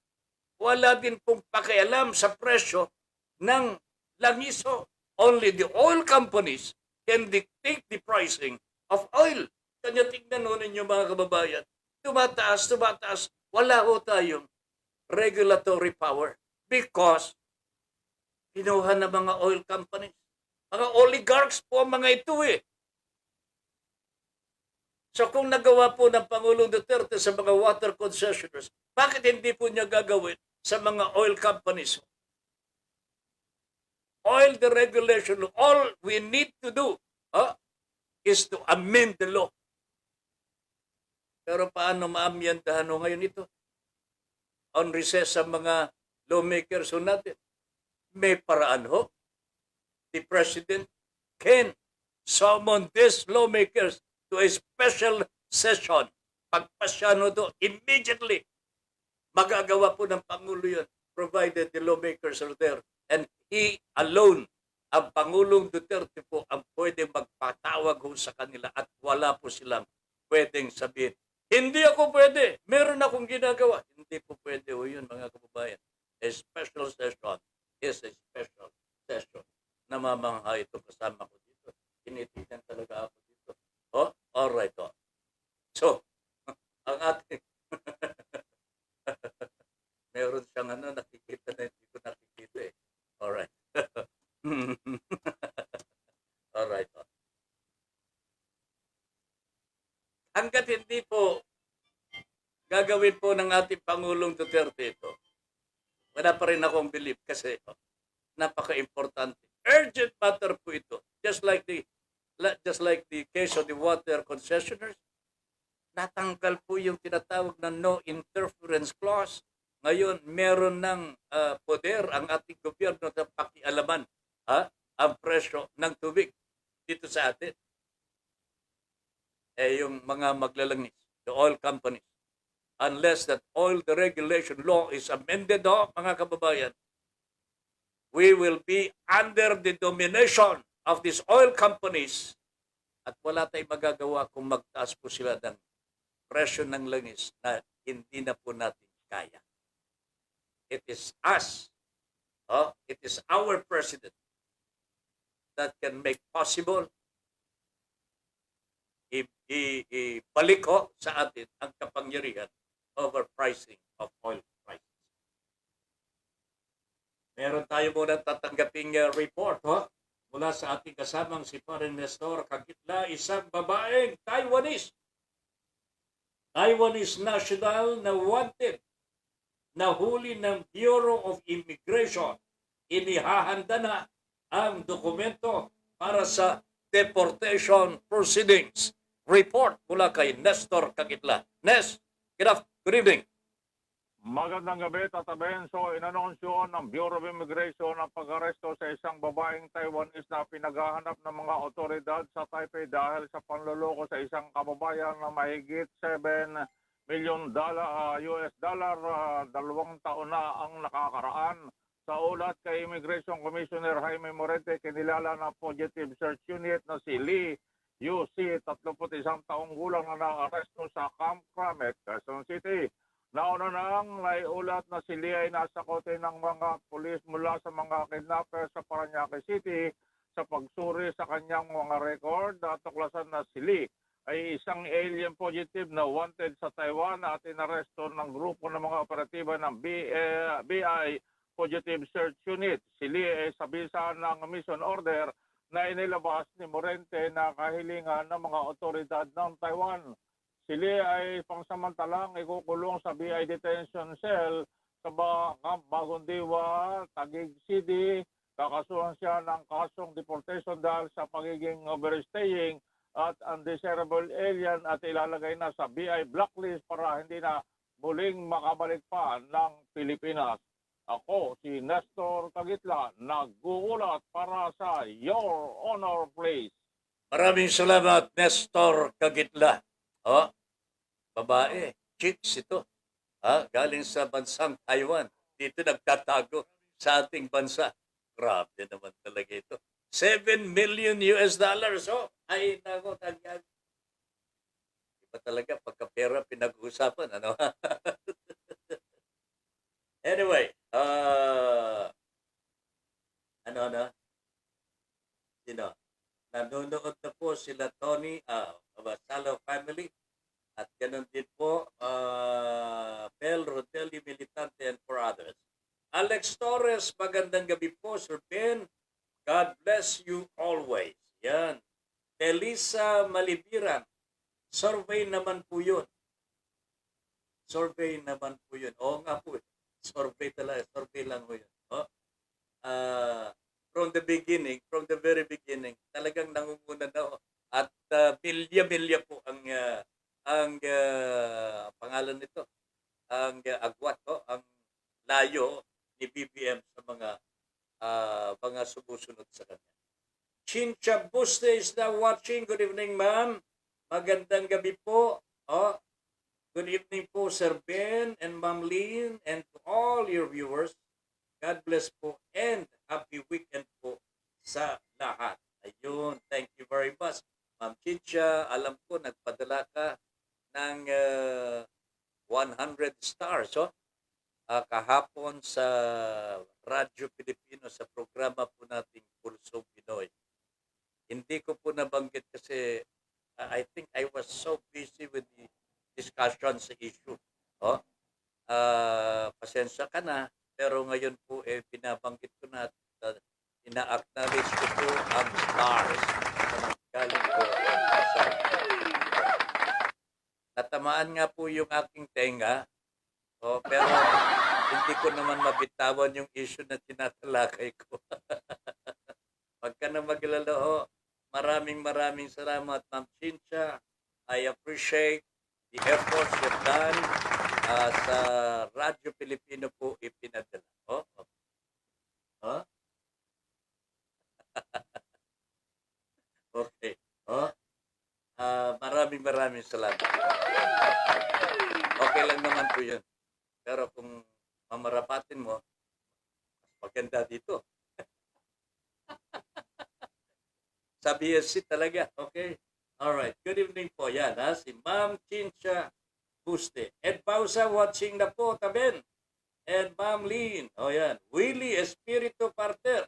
[SPEAKER 2] wala din pong pakialam sa presyo ng langiso. Only the oil companies can dictate the pricing of oil. Kanya tignan ho ninyo mga kababayan. Tumataas, tumataas. Wala ho tayong regulatory power because kinuha ng mga oil companies. Mga oligarchs po ang mga ito So kung nagawa po ng Pangulong Duterte sa mga water concessioners, bakit hindi po niya gagawin sa mga oil companies? Oil deregulation, all we need to do is to amend the law. Pero paano maamyandahan ngayon ito? On recess sa mga lawmakers natin. May paraan The President can summon these lawmakers to a special session. Pagpasya immediately. Magagawa po ng Pangulo yun, provided the lawmakers are there. And he alone, ang Pangulong Duterte po, ang pwede magpatawag sa kanila at wala po silang pwedeng sabihin, hindi ako pwede, meron akong ginagawa. Hindi po pwede yun mga kababayan. A special session is a special session. Namamangha ito kasama ko dito. Tinitigan talaga ako dito. Alright. So, ang ating meron siyang nakikita na hindi ko nakikita Alright. Alright. Hanggat hindi po gagawin po ng ating Pangulong Duterte ito, wala pa rin akong believe kasi napaka-importante. Urgent matter po ito. Just like the case of the water concessioners, natanggal po yung tinatawag na no interference clause. Ngayon, meron ng poder ang ating gobyerno na pakialaman ang presyo ng tubig dito sa atin. Yung mga maglalangis, the oil companies. Unless that oil deregulation law is amended mga kababayan, we will be under the domination of these oil companies at wala tayong magagawa kung magtaas po sila ng presyo ng langis na hindi na po natin kaya. It is us, it is our president that can make possible ibalik ho sa atin ang kapangyarihan over pricing of oil prices. Meron tayo muna tatanggaping report mula sa ating kasamang si Paring Nestor Kagitla, isang babaeng Taiwanese national na wanted, nahuli ng Bureau of Immigration. Inihahanda na ang dokumento para sa deportation proceedings. Report mula kay Nestor Kagitla. Nes, good evening.
[SPEAKER 4] Magandang gabi, Tata Ben. So, inanunsyo ng Bureau of Immigration ang pag-aresto sa isang babaeng Taiwanese na pinaghahanap ng mga otoridad sa Taipei dahil sa panloloko sa isang kababayan na mahigit $7 million US dollar. 2 taon na ang nakakaraan. Sa ulat kay Immigration Commissioner Jaime Morente, kinilala na Fugitive Search Unit na si Lee UC, 31 taong gulang na naaresto sa Camp Crame, Quezon City. Nauna nang naiulat na si Lee ay nasa kote ng mga pulis mula sa mga kidnapper sa Parañaque City sa pagsuri sa kanyang mga record. Natuklasan na si Lee ay isang alien fugitive na wanted sa Taiwan at inaresto ng grupo ng mga operatiba ng BI Fugitive Search Unit. Si Lee ay sa bisa ng mission order na inilabas ni Morente na kahilingan ng mga otoridad ng Taiwan. Si Lee ay pangsamantalang ikukulong sa BI Detention Cell sa Camp Bagong Diwa, Taguig City. Kakasuhan siya ng kasong deportation dahil sa pagiging overstaying at undesirable alien at ilalagay na sa BI blacklist para hindi na muling makabalik pa ng Pilipinas. Ako, si Nestor Kagitla, nag-uulat para sa Your Honor Place.
[SPEAKER 2] Maraming salamat, Nestor Kagitla. Babae, chicks ito. Galing sa bansang Taiwan. Dito nagtatago sa ating bansa. Grabe naman talaga ito. $7 million US dollars. Ay, nako, tagyag. Iba talaga, pagka-pera pinag-uusapan. Ano? Anyway, sino? Nanonood na po sila Tony, Salo family, at ganun din po, Bel, Rodelio Militante, and for others. Alex Torres, magandang gabi po, Sir Ben. God bless you always. Yan. Elisa Malibiran, survey naman po yun. Survey naman po yun. Oo nga po. Survey talaga. Survey lang po yun. From the very beginning, talagang nangunguna na. At milya-milya po ang pangalan nito. Ang agwat, ang layo ni BBM sa mga sumusunod sa kanya. Chincha Buste is now watching. Good evening, ma'am. Magandang gabi po. Good evening po, Sir Ben and Ma'am Lynn, and to all your viewers. God bless po and happy weekend po sa lahat. Ayun, thank you very much. Ma'am Chincha, alam ko, nagpadala ka ng 100 stars kahapon sa Radyo Pilipino sa programa po nating Pulso Pinoy. Hindi ko po nabanggit kasi I think I was so busy with the discussion sa issue. Pasensya ka na, pero ngayon po binabanggit ko na at ina-acknowledge ko po ang stars na galing po sa natamaan nga po yung aking tenga, pero hindi ko naman mabitawan yung issue na tinatalakay ko. Pag ka na maglala, maraming salamat, Ma'am Chincha. I appreciate the efforts you've done sa Radyo Pilipino po ipinadala. Okay. Maraming salamat. Okay lang naman po yun. Pero kung mamarapatin mo, mas maganda dito. Sa BSC talaga. Okay. Alright. Good evening po. Yan, ha? Si Ma'am Chincha Buste. Ed Pausa watching na po, taben. And Ma'am Lynn. O yan. Willie Espiritu Parter.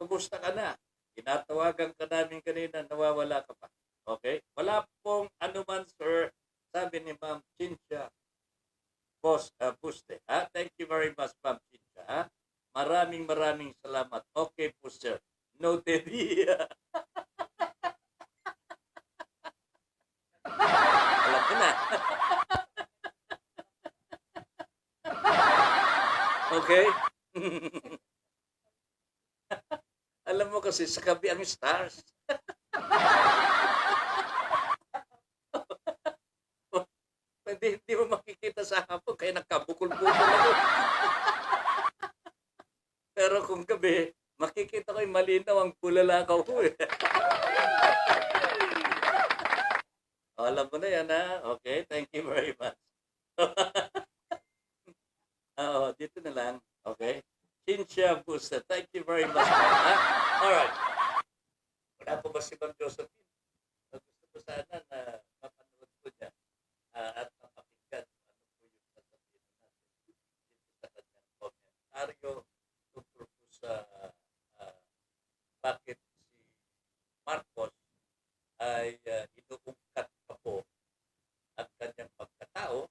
[SPEAKER 2] Kumusta ka na? Tinatawagan ka namin kanina, nawawala ka pa. Okay? Wala pong anuman, sir, sabi ni Ma'am Chincha Buste. Thank you very much, Ma'am Chincha. Maraming salamat. Okay po, sir. Noted. Alam ko na. Okay? Alam mo kasi sa gabi ang stars. Hindi mo makikita sa hapon kaya nagkabukol-bukol ako. Pero kung gabi, makikita ko yung malinaw ang pulalakaw ko eh. Alam mo na yan, ha? Okay, thank you very much. Dito na lang. Okay? Chincha Busta, thank you very much. Alright. Wala po ba si Ma'am Josephine? Gusto ko sana na mapanood ko niya at mapakinggan ano po yung sasabihin natin dito sa kanyang komentaryo tungkol po sa bakit si Marcos ay inuungkat pa po ang kanyang pagkatao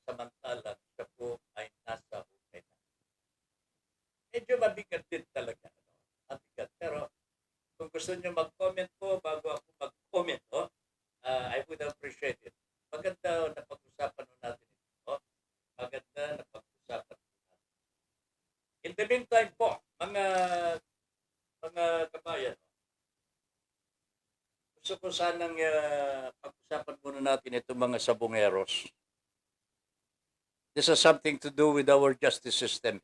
[SPEAKER 2] samantalang siya po ay nasa hukay na. Medyo mabigat din talaga. Mabigat. Pero kung gusto niyo mag-comment po bago ako mag-comment, I would appreciate it. Maganda na pag-usapan natin ito. Maganda na pag-usapan natin. In the meantime po, mga kabayan, gusto ko sanang pag-usapan muna natin itong mga sabongeros. This has something to do with our justice system.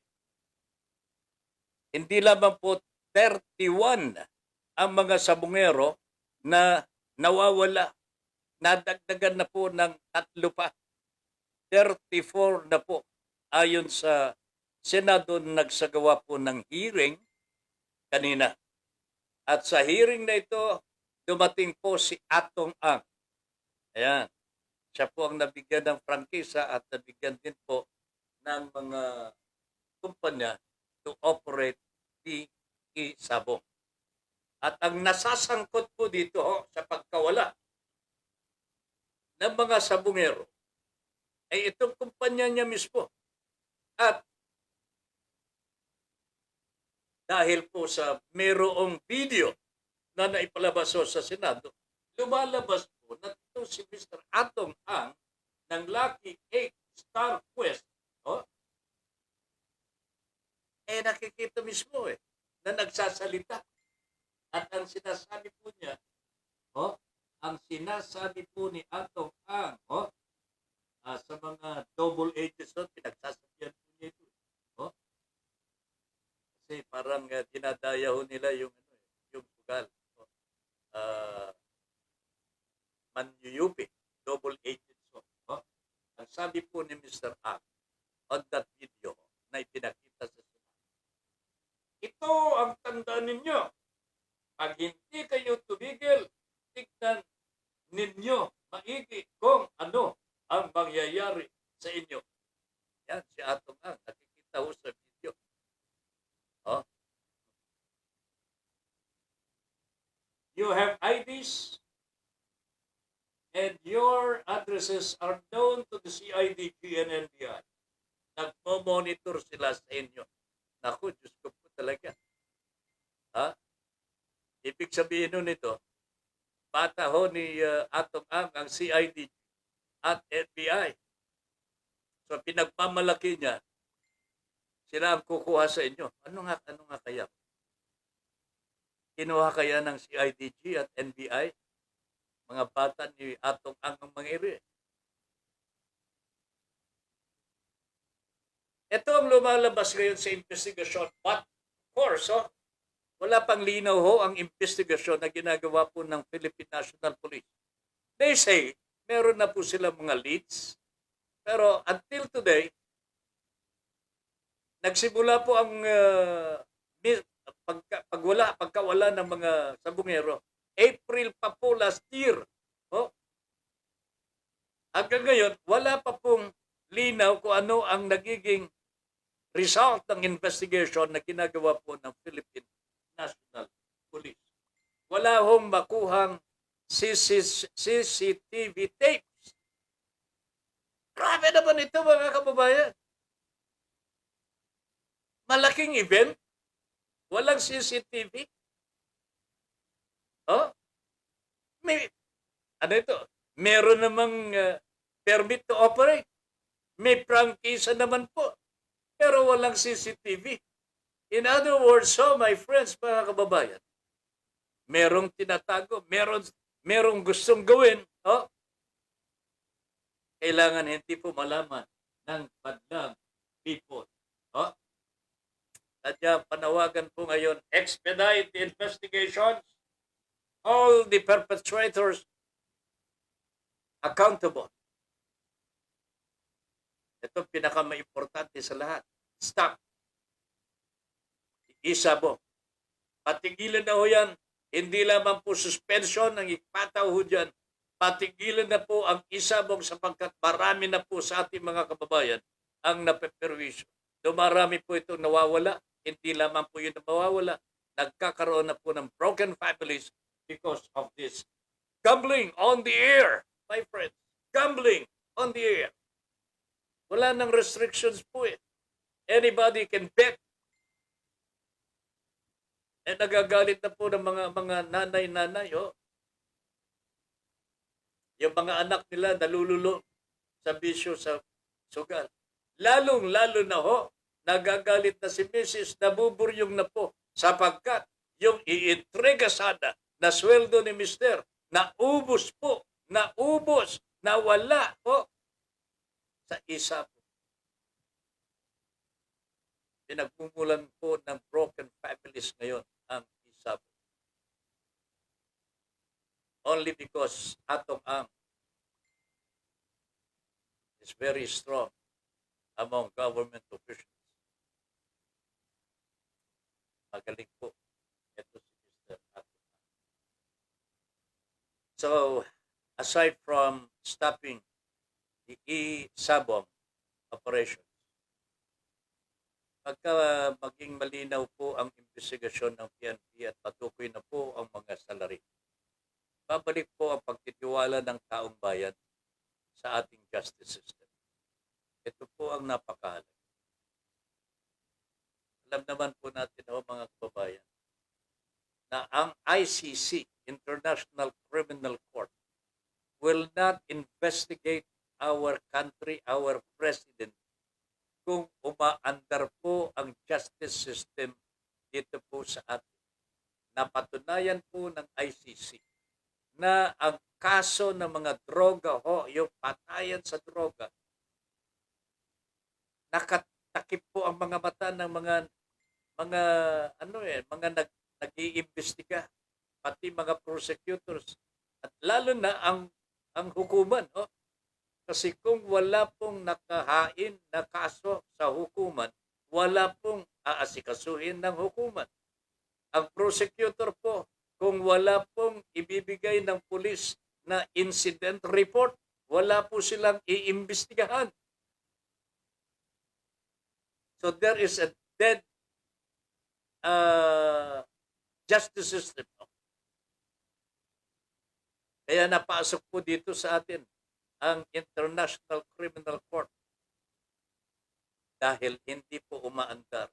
[SPEAKER 2] Hindi lamang po 31 ang mga sabongero na nawawala. Nadagdagan na po ng 3 pa. 34 na po ayon sa Senado nagsagawa po ng hearing kanina. At sa hearing na ito, dumating po si Atong Ang. Ayan. Siya po ang nabigyan ng prangkisa at nabigyan din po ng mga kumpanya to operate the Sabong. At ang nasasangkot po dito sa pagkawala ng mga sabongero ay itong kumpanya niya mismo. At dahil po sa mayroong video na naipalabas sa Senado, lumalabas po na ito si Mr. Atong Ang ng Lucky 8 Star Quest, nakikita mismo na nagsasalita. At ang sinasabi po niya, ang sinasabi po ni Atong Ang, sa mga double agents, pinagsasabihan po niya ito. Kasi parang dinadaya ho nila yung sugal. Manyuyupi, double agents. Ang sabi po ni Mr. Ang on that video na ipinakita sa Senado, ito ang tandaan ninyo. Pag hindi kayo tumigil, tignan ninyo maigi kung ano ang mangyayari sa inyo. Yan, si Atong Ang, nakikita ho sa video. You have IDs and your addresses are known to the CIDG and NBI. Nagmo-monitor sila sa inyo. Naku, Diyos ko po talaga. Ibig sabihin nun ito, bata ho ni Atong ang CIDG at NBI. So pinagmamalaki niya, sila ang kukuha sa inyo. Ano nga kaya? Kinuha kaya ng CIDG at NBI? Mga bata ni Atong ang mangyari. Ito ang lumalabas ngayon sa investigasyon. But, of course, wala pang linaw ang investigasyon na ginagawa po ng Philippine National Police. They say, meron na po sila mga leads. Pero until today, nagsimula po ang pag wala pagkawala ng mga sabungero. April pa po last year. Oh. Hanggang ngayon, wala pa pong linaw kung ano ang nagiging result ng investigation na ginagawa po ng Philippine National Police. Wala hong makuhang CCTV tapes. Grabe naman ito mga kababayan. Malaking event. Walang CCTV. Oh? Ano ito? Meron namang permit to operate. May prangkisa naman po. Pero walang CCTV. In other words, my friends, mga kababayan, merong tinatago, merong gustong gawin, kailangan hindi po malaman ng badlang people. Kaya panawagan po ngayon, expedite the investigations, all the perpetrators accountable. Ito pinaka-importante sa lahat. Stop. Isabong. Patigilan na ho yan. Hindi lamang po suspension ang ipataw ho dyan. Patigilan na po ang isabong sapagkat marami na po sa ating mga kababayan ang napeperwisyo. Dumarami po itong nawawala. Hindi lamang po yun na mawawala. Nagkakaroon na po ng broken families because of this gambling on the air, my friends. Gambling on the air. Wala nang restrictions po eh. Anybody can bet. Nagagalit na po ng mga nanay-nanay. Yung mga anak nila nalululo sa bisyo, sa sugal. Lalong-lalo na nagagalit na si Mrs. Nabuburyong na po sapagkat yung iintriga sana na sweldo ni Mr. naubos po, nawala po sa isa po. Pinagmumulan po ng broken families ngayon ang isa po. Only because Atong Ang is very strong among government officials. Magaling po. Ito si Mr. Atong Ang. So, aside from stopping the e-sabong operation, pagka maging malinaw po ang investigasyon ng PNP at patukoy na po ang mga salary, babalik po ang pagtitiwala ng taong bayan sa ating justice system. Ito po ang napakahalaga. Alam naman po natin mga kababayan na ang ICC, International Criminal Court, will not investigate our country, our president, kung umaandar po ang justice system dito po sa atin. Napatunayan po ng ICC na ang kaso ng mga droga, yung patayan sa droga, nakatakip po ang mga mata ng mga nag-iimbestiga, pati mga prosecutors, at lalo na ang hukuman. Kasi kung wala pong nakahain na kaso sa hukuman, wala pong aasikasuhin ng hukuman. Ang prosecutor po, kung wala pong ibibigay ng pulis na incident report, wala po silang iimbestigahan. So there is a dead justice system. Kaya napasok po dito sa atin ang International Criminal Court dahil hindi po umaandar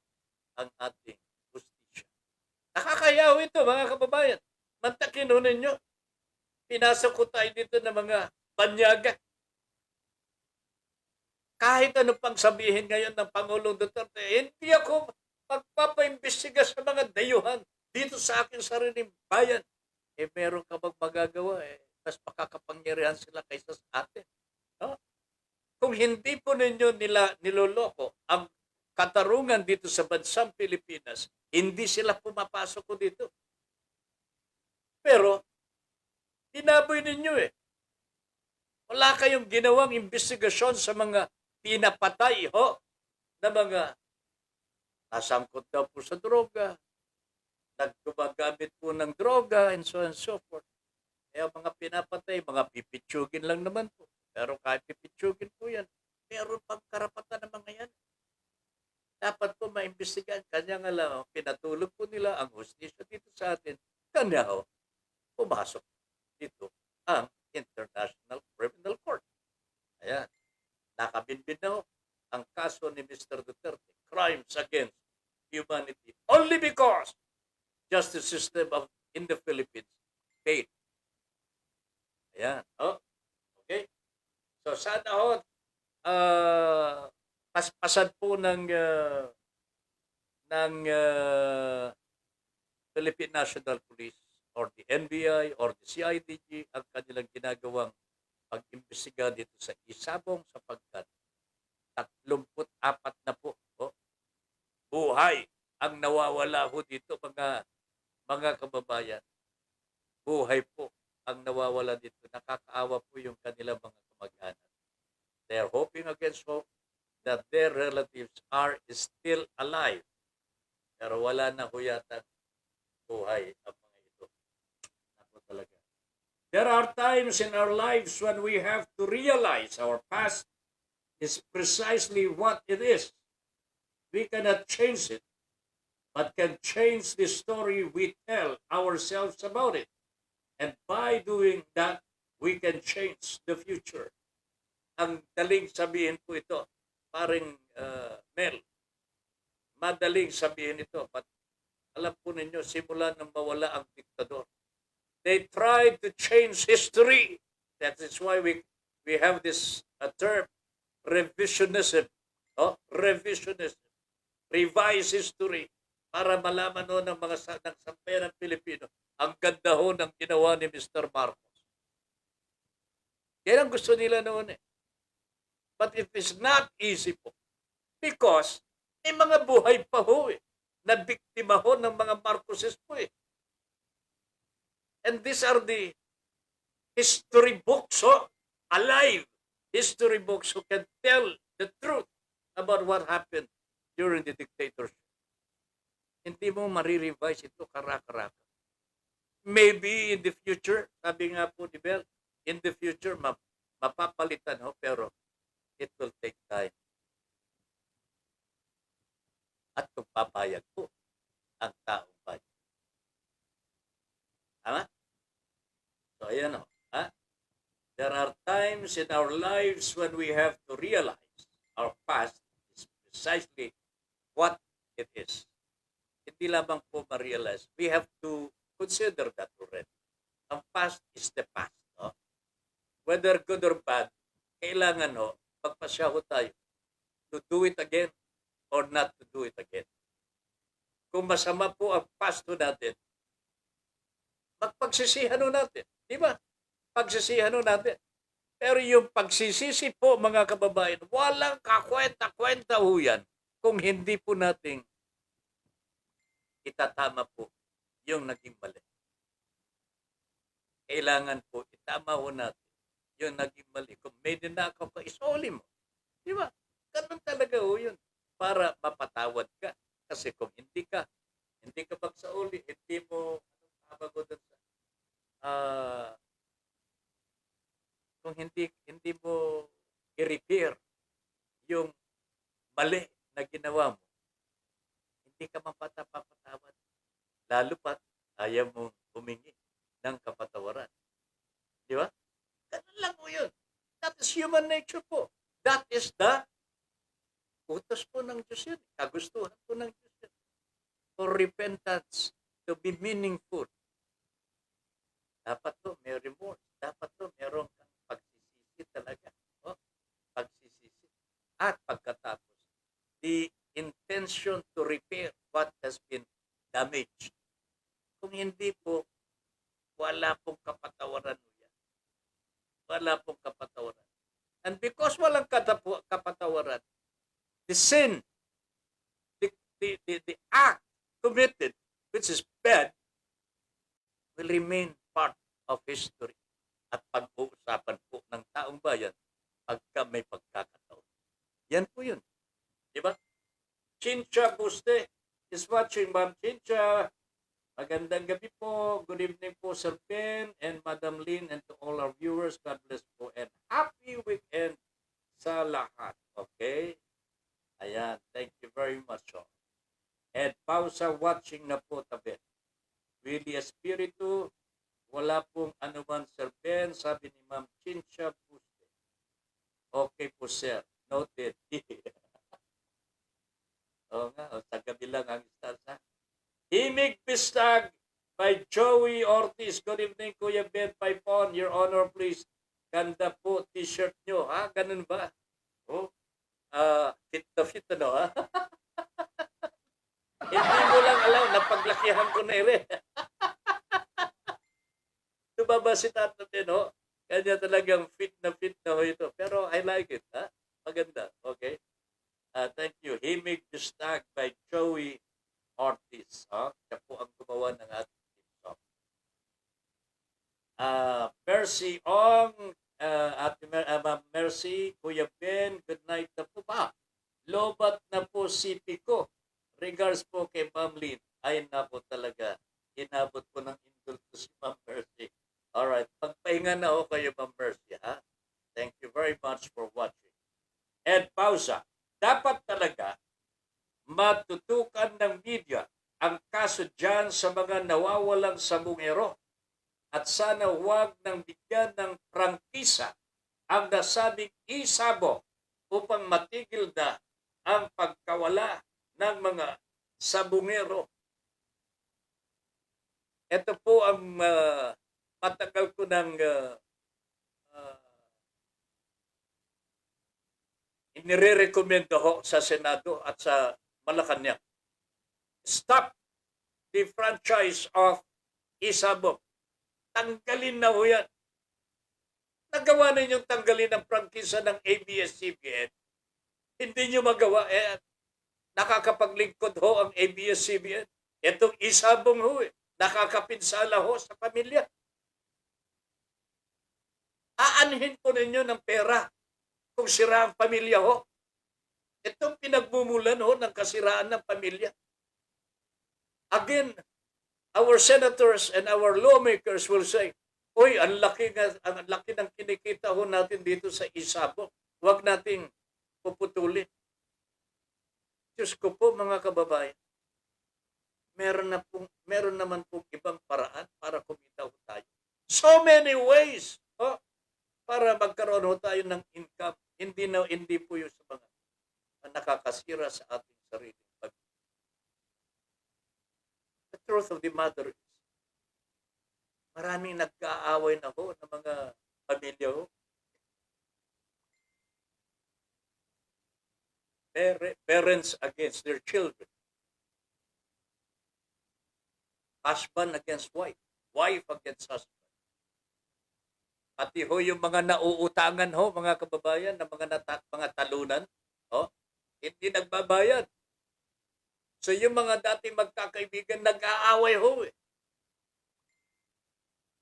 [SPEAKER 2] ang ating justisya. Nakakayaw ito mga kababayan. Mantakin ho ninyo. Pinasok ko tayo dito ng mga banyaga. Kahit ano pang sabihin ngayon ng Pangulong Duterte, hindi ako magpapaimbestiga sa mga dayuhan dito sa aking sariling bayan. Meron ka bang magagawa mas makakapangyarihan sila kaysa sa atin. Kung hindi po ninyo niloloko ang katarungan dito sa bansang Pilipinas, hindi sila pumapasok ko dito. Pero, tinaboy ninyo Wala kayong ginawang investigasyon sa mga pinapatay na mga nasangkot daw po sa droga, naggumagamit paggamit po ng droga, and so on and so forth. Kaya mga pinapatay, mga pipitsugin lang naman po. Pero kahit pipitsugin po yan, meron pang karapatan ng mga yan. Dapat po maimbestigahan. Kanya nga lang, pinatulog po nila ang hustisya dito sa atin. Kanya ho, pumasok dito ang International Criminal Court. Ayan. Nakabinbin na ho ang kaso ni Mr. Duterte. Crimes against humanity. Only because justice system in the Philippines failed. Ayan. Oh, okay. So sana ho, paspasan po ng Philippine National Police or the NBI or the CIDG ang kanilang ginagawang pag-imbestiga dito sa Isabong sapagkat 34 na po buhay ang nawawala ho dito mga kababayan. Buhay po ang nawawala dito. Nakakaawa po yung kanilang mga kamag-anak. They're hoping against hope that their relatives are still alive. Pero wala na ho yata buhay ang mga ito. Ako talaga. There are times in our lives when we have to realize our past is precisely what it is. We cannot change it, but can change the story we tell ourselves about it. And by doing that, we can change the future. Ang daling sabihin po ito, paring Mel, madaling sabihin ito, but alam po ninyo, simula nang mawala ang diktador, they tried to change history. That is why we have this term, revisionism. Revisionism. Revise history para malaman ho ng mga ng sambayan ng Pilipino ang ganda ho ng ginawa ni Mr. Marcos. Yan ang gusto nila noon eh. But it is not easy po. Because may mga buhay pa ho eh. Na biktima ho ng mga Marcoses po eh. And these are the history books alive history books who can tell the truth about what happened during the dictatorship. Hindi mo marirevise ito karak-karak. Maybe in the future, sabi nga po ni Bel, in the future, mapapalitan ho, pero it will take time. At kung papayag po ang taong bayan. Tama? So, ayan ho. There are times in our lives when we have to realize our past is precisely what it is. Hindi lamang po ma-realize. We have to consider that already. Ang past is the past. No? Whether good or bad, kailangan pagpasya ho tayo to do it again or not to do it again. Kung masama po ang past natin, magpagsisihan natin. Di ba? Pagsisihan natin. Pero yung pagsisisi po, mga kababayan, walang kakwenta-kwenta ho yan kung hindi po nating itatama po yung naging mali. Kailangan po itama ho natin yung naging mali. Kung may dinakaw ka, isoli mo. Di ba? Ganun talaga ho yun. Para mapatawad ka. Kasi kung hindi ka magsauli, hindi mo, tawag ko doon sa, kung hindi mo i-repair yung mali na ginawa mo, hindi ka mapatawad. Lalo pat ayaw mo humingi ng kapatawaran. Di ba? Ganun lang po yun. That is human nature po. That is the utos po ng Diyos yun. Kagustuhan po ng Diyos yun. For repentance to be meaningful. Dapat to may remorse. Dapat to merong pagsisisi talaga. Pagsisisi. At pagkatapos, the intention to repair what has been damaged. Kung hindi po, wala pong kapatawaran yan. Wala pong kapatawaran. And because walang kapatawaran, the sin, the act committed, which is bad, will remain part of history. At pag-uusapan po ng taong bayan pagka may pagkakataon. Yan po yun. Di ba? Chincha Buste is watching, Ma'am Chincha. Magandang gabi po. Good evening po, Sir Ben and Madam Lynn, and to all our viewers. God bless po and happy weekend sa lahat. Okay? Ayan. Thank you very much. Oh. And pausa watching na po tabi. Willie Espiritu, wala pong anuman, Sir Ben, sabi ni Ma'am Chincha Buste. Okay po, sir. Noted. Oo nga, sa gabi lang ang istansa. Himig Bistag by Joey Ortiz. Good evening, Kuya Ben Paipon. Your Honor, please. Ganda po t-shirt nyo. Ha? Ganun ba? Oh, fit na fit, ano, ha? Hindi mo lang alam, napaglakihan ko na rin. Tumaba si Tata din, ho? Kanya talagang fit na ho ito. Pero I like it, ha? Maganda, okay? Thank you. Himig Bistag by Joey Ortiz. Siya po ang gumawa ng ating team song. Mercy Ong, Ma'am Mercy, Kuya Ben, good night na po ba? Lobat na po sipi ko. Regards po kay Ma'am Lynn. Ay nako talaga. Inabot ko ng indulto si Ma'am Mercy. Alright, pagpahinga na ako kayo, Ma'am Mercy. Ha? Thank you very much for watching. And pausa. Dapat talaga matutukan ng media ang kaso dyan sa mga nawawalang sabungero at sana huwag nang bigyan ng prangkisa ang nasabing isabo upang matigil na ang pagkawala ng mga sabungero. Ito po ang matagal ko ng inirekomenda ho sa Senado at sa Malacanang. Stop the franchise of Isabong. Tanggalin na ho yan. Nagawa na ninyong tanggalin ang prangkisa ng ABS-CBN. Hindi nyo magawa. Nakakapaglingkod ho ang ABS-CBN. Itong Isabong ho. Nakakapinsala ho sa pamilya. Aanhin po ninyo ng pera kung sira ang pamilya ho. Itong pinagmumulan ho ng kasiraan ng pamilya. Again, our senators and our lawmakers will say, "Uy, ang laki ng kinikita ho natin dito sa Isabong. Huwag nating puputulin." Diyos ko po, mga kababayan, meron naman pong ibang paraan para kumita ho tayo. So many ways para magkaroon ho tayo ng income. Hindi po yung sa mga nakakasira sa ating sarili. The truth of the matter is, maraming nagkaaway na ho ng mga pamilya ho. Parents against their children. Husband against wife. Wife against husband. Pati ho yung mga nauutangan ho, mga kababayan, na mga talunan, hindi nagbabayad. So yung mga dating magkakaibigan, nag-aaway ho.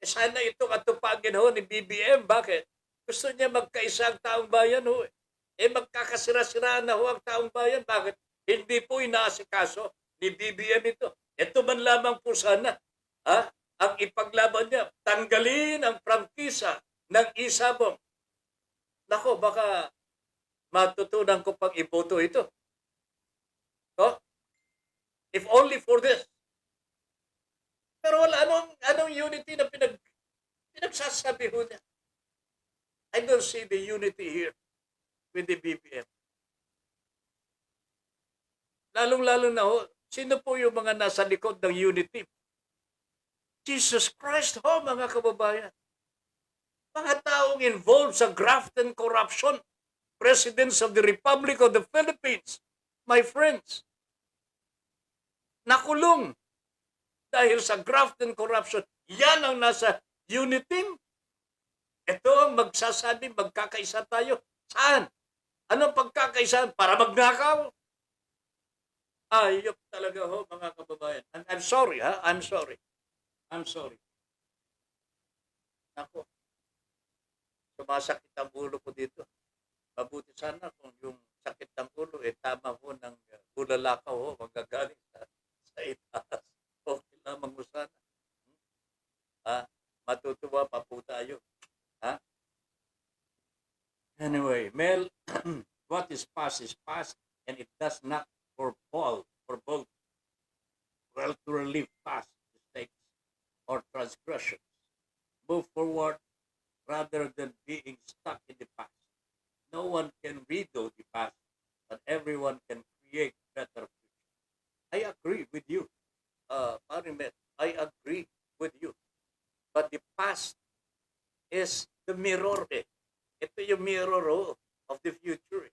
[SPEAKER 2] Sana itong atupagin ho ni BBM. Bakit? Gusto niya magkaisa ang taong bayan ho. Magkakasira-siraan na ho ang taong bayan. Bakit? Hindi po inaasikaso ni BBM ito. Ito man lamang po sana. Ang ipaglaban niya, tanggalin ang prangkisa ng Isabong. Nako, baka matutunan ko pang iboto ito. If only for this. Pero wala, anong unity na pinagsasabi ho niya? I don't see the unity here with the BBM. Lalong-lalo na ho, sino po yung mga nasa likod ng unity? Jesus Christ ho, mga kababayan. Mga taong involved sa graft and corruption. Presidents of the Republic of the Philippines. My friends. Nakulong. Dahil sa graft and corruption. Yan ang nasa unity. Ito ang magsasabi, magkakaisa tayo. Saan? Anong pagkakaisa? Para magnakaw? Ayop talaga ho, mga kababayan. I'm sorry, ha? I'm sorry. Ako, sumasakit ang ulo ko dito. Mabuti sana kung yung sakit ng ulo, tama ho ng bulalakaw ho, magagaling sa itaas. Okay lang lamang ko sana. Ha? Matutuwa pa po tayo. Ha? Anyway, Mel, what is past, and it does not forbode well to relieve past mistakes or transgressions. Move forward rather than being stuck in the past. No one can redo the past, but everyone can create better future. I agree with you, Marimet. I agree with you. But the past is the mirror. Ito yung mirror of the future.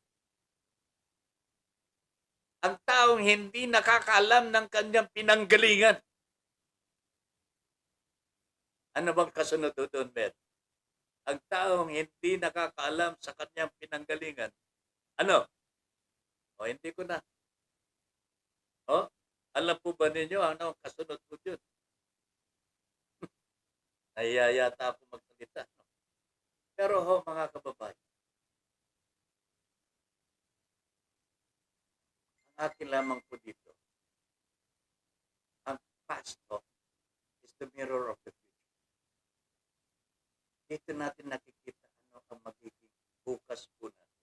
[SPEAKER 2] Ang taong hindi nakakaalam ng kanyang pinanggalingan. Ano bang kasunod doon, Ben? Ang taong hindi nakakaalam sa kanyang pinanggalingan. Ano? O, hindi ko na. O, alam po ba ninyo ano ang kasunod po yun? Nahiyayata ako magsalita. Pero mga kababayan, ang akin lamang po dito, ang past is the mirror of the future. Dito natin nakikita ano ang magiging bukas po natin.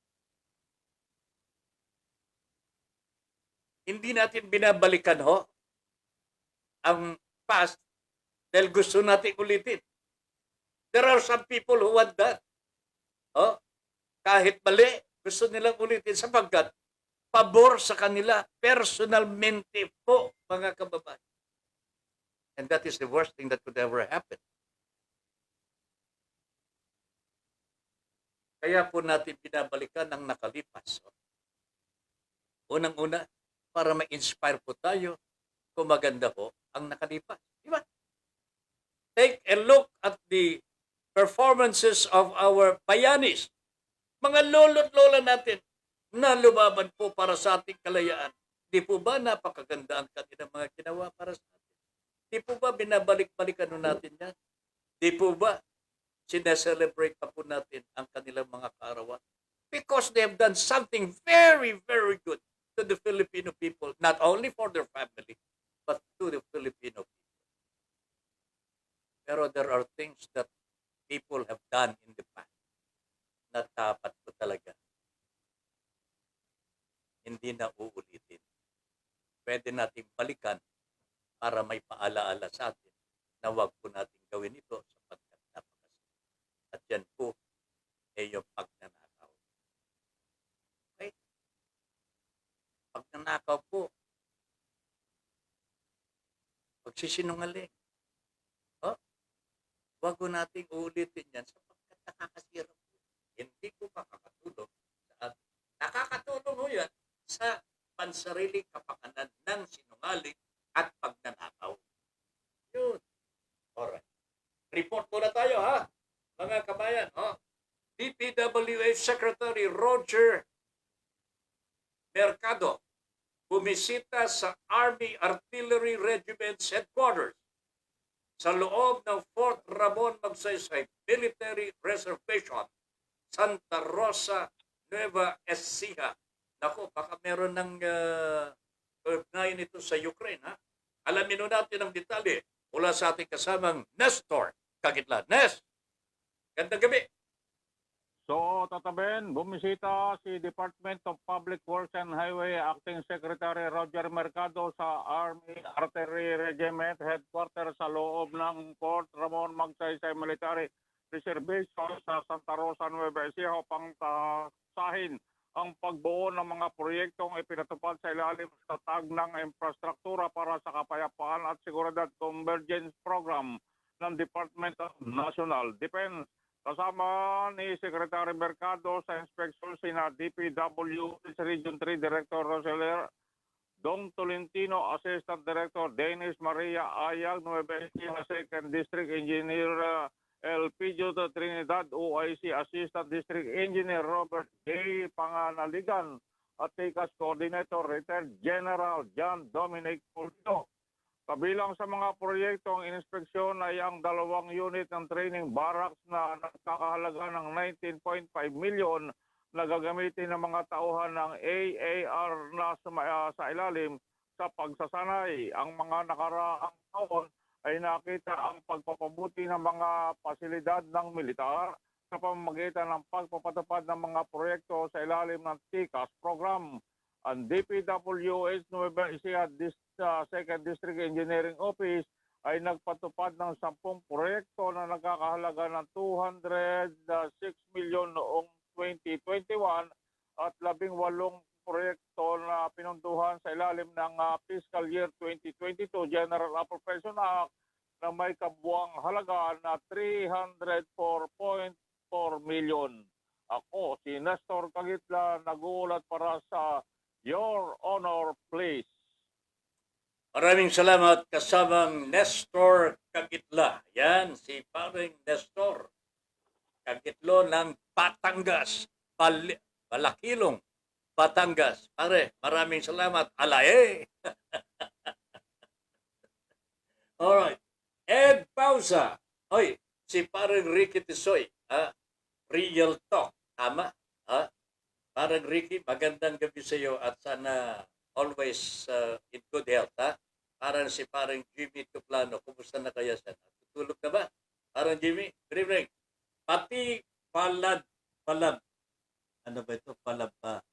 [SPEAKER 2] Hindi natin binabalikan ang past dahil gusto natin ulitin. There are some people who want that. Kahit mali, gusto nilang ulitin sapagkat pabor sa kanila personalmente po, mga kababayan. And that is the worst thing that could ever happen. Kaya po natin binabalikan ang nakalipas. Unang-una, para ma-inspire po tayo kung maganda po ang nakalipas. Di ba? Take a look at the performances of our bayanis. Mga lolo't lola natin na lumaban po para sa ating kalayaan. Di po ba napakaganda ang kanilang mga ginawa para sa atin? Di po ba binabalik-balikan natin yan? Di po ba sineselebrate pa po natin ang kanilang mga kaarawan? Because they have done something very, very good to the Filipino people, not only for their family, but to the Filipino people. Pero there are things that people have done in the past na dapat po talaga hindi na uulitin. Pwede natin balikan para may paalaala sa atin na wag po natin gawin ito sapagkat napakasama. At yan po ay yung pagnanakaw. Okay? Pagnanakaw po, pagsisinungaling. Wag ko nating uulitin yan sapagkat nakakasira po. Hindi ko makakatulong sa atin. Nakakatulong mo yan sa pansariling kapakanan ng sinungaling at pagnanakaw. Yun. Alright. Report muna tayo, mga kabayan. DPWH Secretary Roger Mercado bumisita sa Army Artillery Regiment's headquarters sa loob ng Fort Ramon Magsaysay Military Reservation, Santa Rosa, Nueva Ecija. Naku, baka meron ng ugnayan ito sa Ukraine. Alamin natin ang detalye mula sa ating kasamang Nestor Kagitlan. Nes, gandang gabi.
[SPEAKER 4] So, tataben, bumisita si Department of Public Works and Highway Acting Secretary Roger Mercado sa Army Artillery Regiment Headquarters sa loob ng Fort Ramon Magsaysay Military Reservation sa Santa Rosa, Nueva Ecija upang tasahin ang pagbuo ng mga proyektong ipinatupad sa ilalim sa tatag ng infrastruktura para sa kapayapaan at seguridad convergence program ng Department of National Defense. Kasama ni Secretary Mercado sa inspeksyon sina DPWH Region 3 Director Roseler Dong Tolentino, Assistant Director Dennis Maria Ayag, Nueva Ecija 2nd District Engineer Elpidio Trinidad, OIC Assistant District Engineer Robert J. Panganaligan at TICAS Coordinator Retired General John Dominic Pulito. Kabilang sa mga proyektong inspeksyon ay ang 2 unit ng training barracks na nagkakahalaga ng 19.5 million na gagamitin ng mga tauhan ng AAR na sa ilalim sa pagsasanay. Ang mga nakaraang taon ay nakita ang pagpapabuti ng mga pasilidad ng militar sa pamamagitan ng pagpapatupad ng mga proyekto sa ilalim ng TICAS program. Ang DPWH Nueva Ecija Second District Engineering Office ay nagpatupad ng 10 proyekto na nagkakahalaga ng 206 milyon noong 2021 at 18 proyekto na pinunduhan sa ilalim ng Fiscal Year 2022 General Appropriation Act na may kabuang halaga na 304.4 milyon. Ako, si Nestor Cagitla, nag-uulat para sa Your Honor, please.
[SPEAKER 2] Maraming salamat kasamang Nestor Cagitla. Yan, si paring Nestor Cagitlo ng Batangas. Balakilong, Batangas. Pare, maraming salamat. Alae! Alright. Ed Pausa. Hoy, si paring Ricky Tisoy. Real talk. Tama? Parang Ricky, magandang gabi sa iyo at sana always in good health, ha? Parang si parang Jimmy Tuplano, kumusta na kaya siya? Tutulog na ba? Parang Jimmy, good evening. Pati palab. Ano ba ito? Palab pa.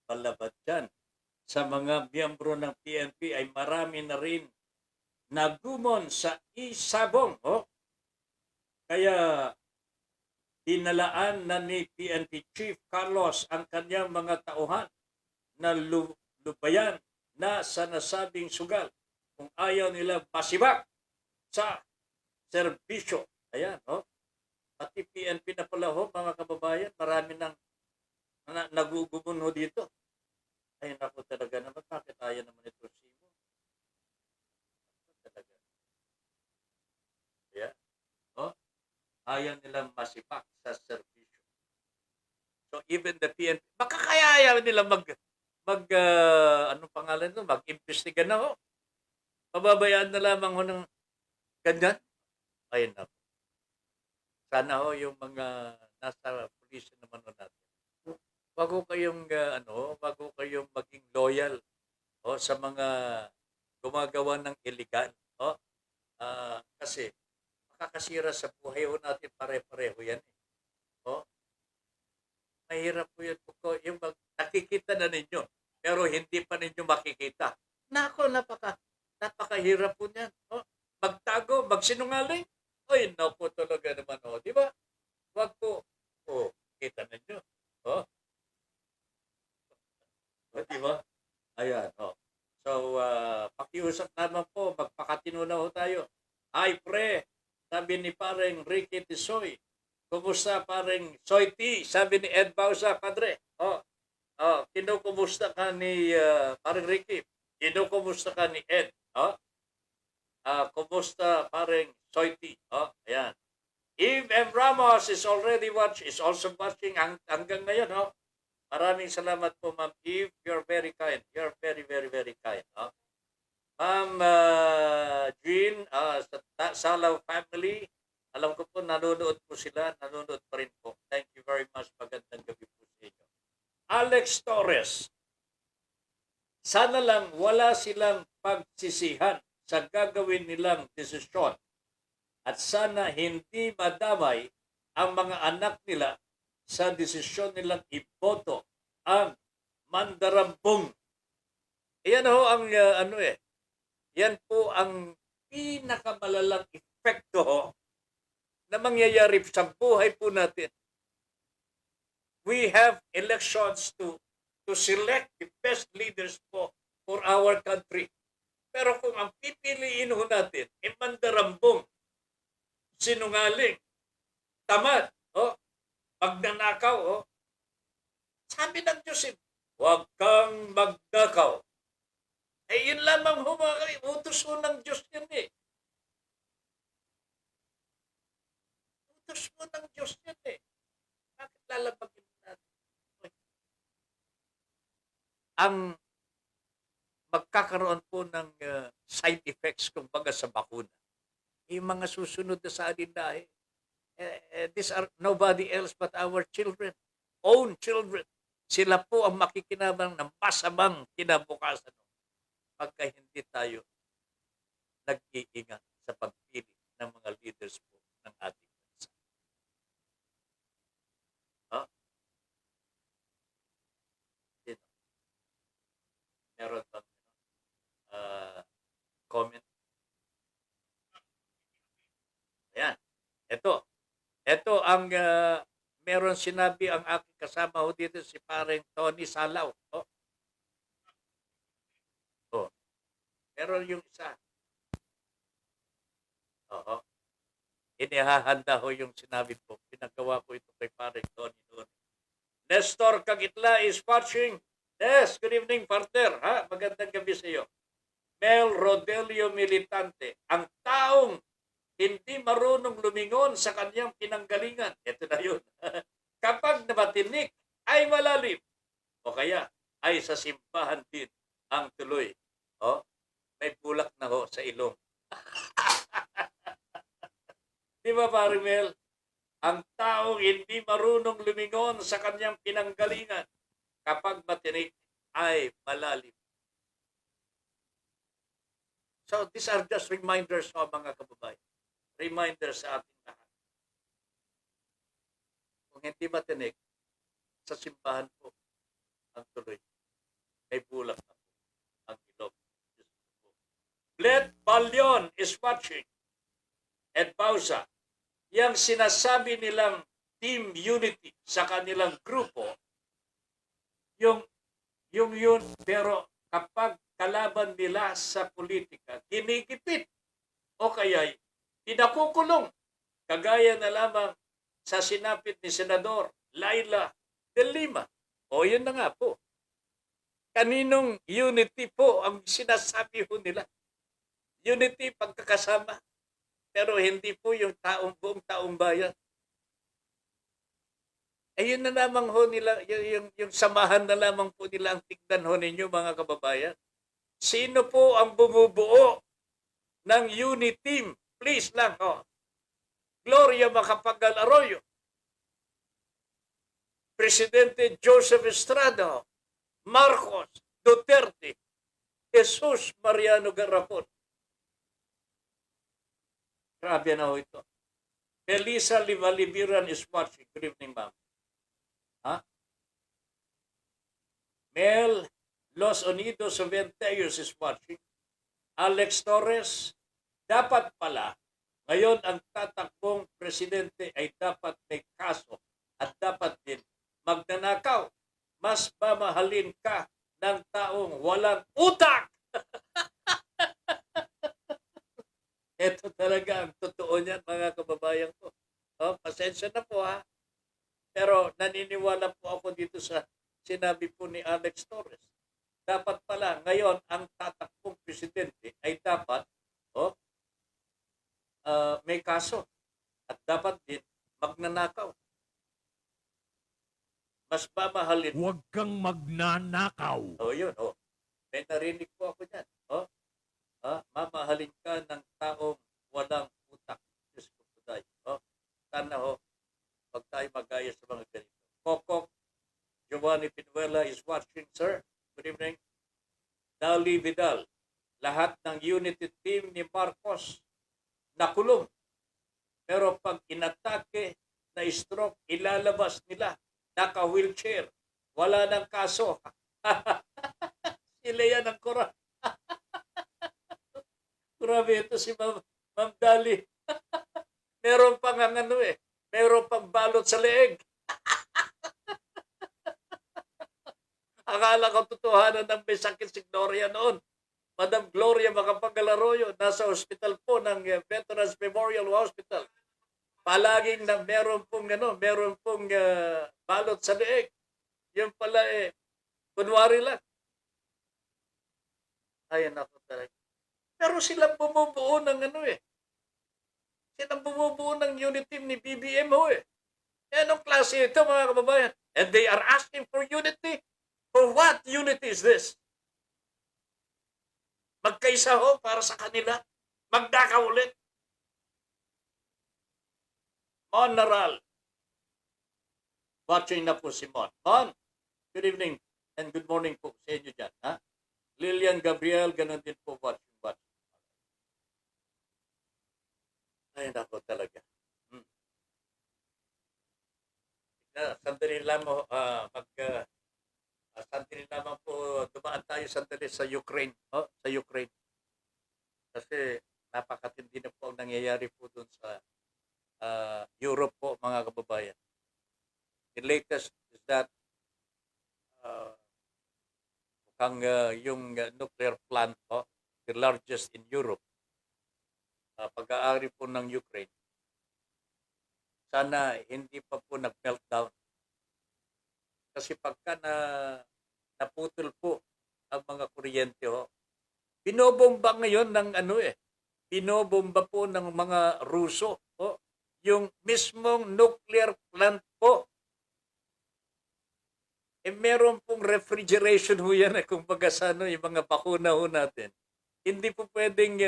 [SPEAKER 2] Palabad dyan. Sa mga miyembro ng PNP ay marami na rin nagumon sa isabong. Kaya dinalaan na ni PNP Chief Carlos ang kanyang mga tauhan na lubayan na sa nasabing sugal kung ayaw nila masibak sa serbisyo. Ayan, pati PNP na pala mga kababayan, marami nang nagugumon dito. Ay, naku talaga naman, bakit ayaw naman ito Simo? Talaga. Yeah. Ayaw nilang masipak sa serbisyo. So even the PNP, baka kaya ayaw nila anong pangalan ito, mag-imbestiga na Pababayaan na lamang ng ganyan. Ayun na. Sana yung mga nasa pulisya naman natin. Wag ko kayong wag ko kayong maging loyal sa mga gumagawa ng illegal. Kasi makakasira sa buhay natin pare-pareho yan. Mahirap po yan po. Yung nakikita na ninyo, pero hindi pa ninyo makikita. Napakahirap po niyan. Magtago, magsinungaling. Ay, naku talaga naman. Di ba? Wag po. Kita ninyo. Di ba? Ayan. So, pakiusap naman po, magpakatino na tayo. Ay, pre, sabi ni pareng Ricky Tisoy. Kumusta pareng Soy T? Sabi ni Ed Bausa, padre. Kinukumusta ka ni pareng Ricky? Kinukumusta ka ni Ed? Kumusta pareng Soy T? Ayan. Eve M. Ramos is also watching hanggang ngayon. Maraming salamat po, Ma'am Eve. You're very kind. You're very, very, very kind. Ma'am Jean, sa Salaw family, alam ko po, nanonood po sila. Nanonood pa rin po. Thank you very much. Magandang gabi po sa inyo. Alex Torres, sana lang wala silang pagsisihan sa gagawin nilang desisyon at sana hindi madamay ang mga anak nila sa desisyon nilang iboto ang mandarambong. Yan ang yan po ang pinakamalalang epekto na mangyayari sa buhay po natin. We have elections to select the best leaders po for our country. Pero kung ang pipiliin natin ay mandarambong, sinungaling, tamad, magnanakaw, sabi ng Diyos, huwag kang magnakaw. Yun lamang utos ng Diyos yan Utos ng Diyos yan Bakit lalabagin natin? Ang magkakaroon po ng side effects kumbaga sa bakuna, yung mga susunod na sa atin these are nobody else but our children, own children. Sila po ang makikinabang ng masamang kinabukasan pagka hindi tayo nag-iingat sa pagpili ng mga leaders po ng ating bansa. Oh, sino? Meron bang comment? Ayan. Ito ang meron sinabi ang aking kasama ho dito si pareng Tony Salaw. Oh, meron yung isa. Oo. Inihahanda ho yung sinabi ko. Pinagawa ko ito kay pareng Tony noon. Nestor Kagitla is watching. Yes, good evening, partner. Ha? Magandang gabi sa iyo. Mel Rodelio Militante, ang taong hindi marunong lumingon sa kanyang pinanggalingan. Ito na yun. Kapag nabatinik ay malalim. O kaya ay sa simbahan din ang tuloy. O, may bulak na ho sa ilong. Di ba, pare Mel? Ang taong hindi marunong lumingon sa kanyang pinanggalingan kapag matinik ay malalim. So these are just reminders sa mga kababayan. Reminders sa ating lahat. Kung hindi matinik, sa simbahan po ang tuloy. May bulak na po ang ilog. Bled Balyon is watching. Ed Pausa, yung sinasabi nilang team unity sa kanilang grupo, yung yun, pero kapag kalaban nila sa politika, ginigipit o kaya'y pinakukulong. Kagaya na lamang sa sinapit ni Senador Laila de Lima. O yun na nga po. Kaninong unity po ang sinasabi po nila? Unity, pagkakasama. Pero hindi po yung buong taong bayan. Ayun na lamang ho nila, yung samahan na lamang po nila ang tignan ho ninyo mga kababayan. Sino po ang bumubuo ng unity team? Please lang ho. Gloria Macapagal Arroyo. Presidente Joseph Estrada. Marcos Duterte. Jesus Mariano Garrafon. Grabe na ho ito. Melissa Livalibiran is watching. Good evening, ma'am. Ha? Mel Los Unidos Venteos is watching. Alex Torres, dapat pala, ngayon ang tatakbong presidente ay dapat may kaso at dapat din magnanakaw. Mas mamahalin ka ng taong walang utak. Ito talaga ang totoo niyan, mga kababayan ko. Pasensya na po ha. Pero naniniwala po ako dito sa sinabi po ni Alex Torres. Dapat pala ngayon ang tatakbong presidente ay dapat may kaso at dapat din magnanakaw. Mas mamahalin.
[SPEAKER 1] Huwag kang magnanakaw.
[SPEAKER 2] Yun. May narinig po ako dyan. Mamahalin ka ng taong walang utak. Diyos ko po tayo. Sana pag tayo magaya sa mga ganito. Kokok Giovanni Pinuela is watching, sir. Good evening. Dali Vidal. Lahat ng unity team ni Marcos nakulong. Pero pag inatake na stroke, ilalabas nila. Naka-wheelchair. Wala ng kaso. Sila yan ang kura. Grabe ito si Ma'am Dali. Meron pang meron pang balot sa leeg. Akala ko totohanan ng may sakit si Gloria noon. Madam Gloria Macapagal Arroyo, nasa hospital po ng Veterans Memorial Hospital. Palaging na meron pong balot sa leeg. Yung pala kunwari lang. Ayan ako talaga. Pero silang bumubuo ng silang bumubuo ng unit team ni BBM Anong klase ito mga kababayan? And they are asking for unity? For what unity is this? Magkaisa para sa kanila? Magdaka ulit? Mon Naral. Watching na po si Mon. Mon, Good evening and good morning po sa inyo dyan. Ha? Lilian Gabriel, ganun din po watch. Ay, nako talaga. Hmm. Sandali lang mo, sandali lamang po, dumaan tayo sandali sa Ukraine. Sa Ukraine. Kasi napakatindi na po ang nangyayari po dun sa Europe po, mga kababayan. The latest is that uh, mukhang yung nuclear plant po, the largest in Europe, pag-aari po ng Ukraine, sana hindi pa po nag-meltdown. Kasi pagka naputol po ang mga kuryente binobomba ngayon ng binobomba po ng mga Ruso yung mismong nuclear plant po. Meron pong refrigeration yan kumbaga sa yung mga bakuna natin. Hindi po pwedeng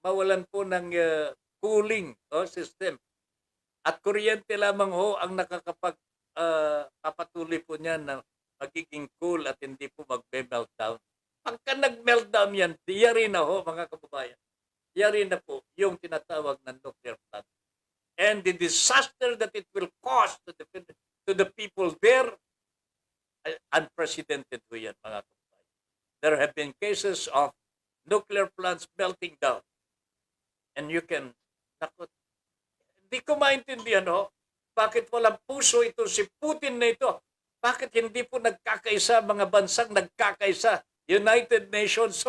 [SPEAKER 2] mawalan po ng cooling system. At kuryente lamang ang nakakapag papatuloy po niyan na magiging cool at hindi po magbe-meltdown. Pagka nag-meltdown yan, yari na mga kababayan. Yari na po yung tinatawag na nuclear plant. And the disaster that it will cause to the people there, unprecedented po yan, mga kababayan. There have been cases of nuclear plants melting down. And you can, hindi ko maintindihan bakit walang puso ito si Putin na ito? Bakit hindi po nagkakaisa, mga bansang nagkakaisa, United Nations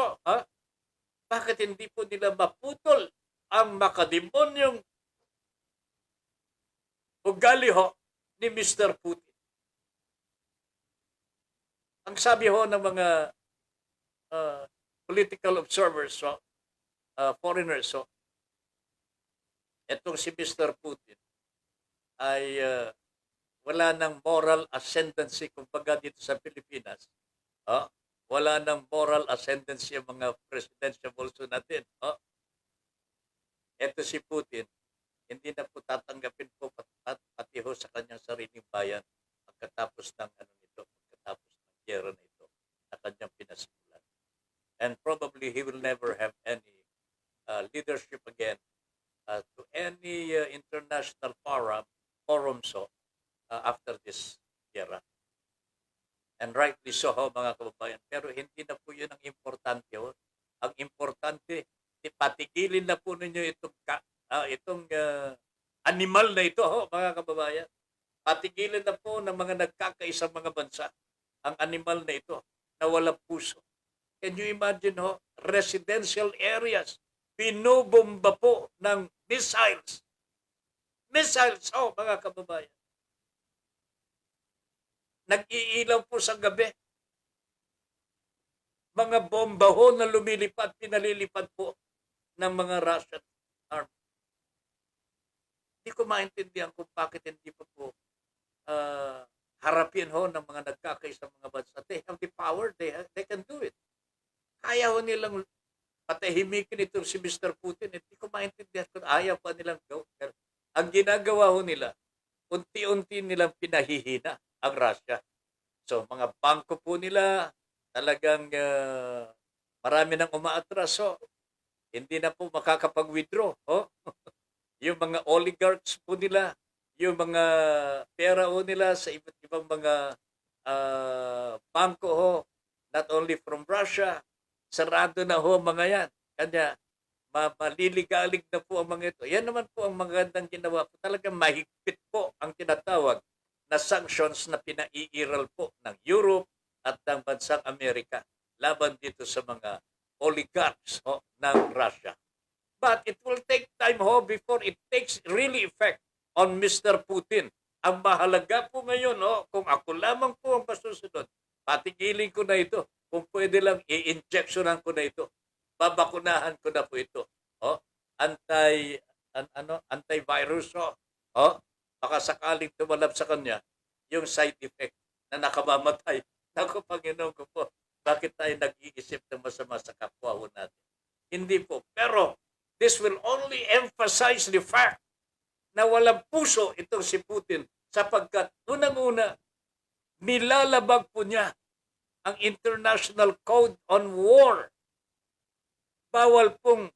[SPEAKER 2] Bakit hindi po nila maputol ang makademonyong ugali ni Mr. Putin? Ang sabi ng mga political observers, foreigners, etong si Mr. Putin ay wala ng moral ascendancy, kumbaga dito sa Pilipinas. Wala ng moral ascendancy ang mga presidentiables natin. Ito si Putin, hindi na po tatanggapin po pati sa kanyang sariling bayan pagkatapos ng pagkatapos ng giyera na ito na kanyang pinasimulan. And probably he will never have any leadership again to any international forum after this era. And rightly so mga kababayan. Pero hindi na po yun ang importante. Ang importante, patigilin na po ninyo itong animal na ito mga kababayan. Patigilin na po ng mga nagkakaisang mga bansa ang animal na ito na walang puso. Can you imagine residential areas binubomba po ng missiles. Missiles, mga kababayan. Nag-iilaw po sa gabi. Mga bomba na lumilipad, pinalilipad po ng mga Russian army. Hindi ko maintindihan kung bakit hindi pa po harapin ng mga nagkakaisang mga bansa. They have the power, they can do it. Kaya nilang patahimikin ito si Mr. Putin. Hindi ko maintindihan kung ayaw pa nilang gawin. Ang ginagawa nila, unti-unti nilang pinahihina ang Russia. So, mga bangko po nila, talagang marami nang umaatraso. Hindi na po makakapag-withdraw. Yung mga oligarchs po nila, yung mga pera nila sa iba't ibang mga bangko not only from Russia, sarado na mga yan. Kanya, maliligalig na po ang mga ito. Yan naman po ang magandang ginawa po. Talagang mahigpit po ang tinatawag na sanctions na pinaiiral po ng Europe at ng bansang Amerika laban dito sa mga oligarchs ng Russia. But it will take time before it takes really effect on Mr. Putin. Ang mahalaga po ngayon, kung ako lamang po ang masusunod, patigilin ko na ito. Kung pwede lang, i-injectionan ko na ito. Babakunahan ko na po ito. Antivirus. Baka sakaling tumalab sa kanya yung side effect na nakamamatay. Naku, Panginoon ko po, bakit tayo nag-iisip ng masama sa kapwa natin? Hindi po. Pero, this will only emphasize the fact na walang puso itong si Putin sapagkat unang-una, Nilalabag po niya ang International Code on War. Bawal pong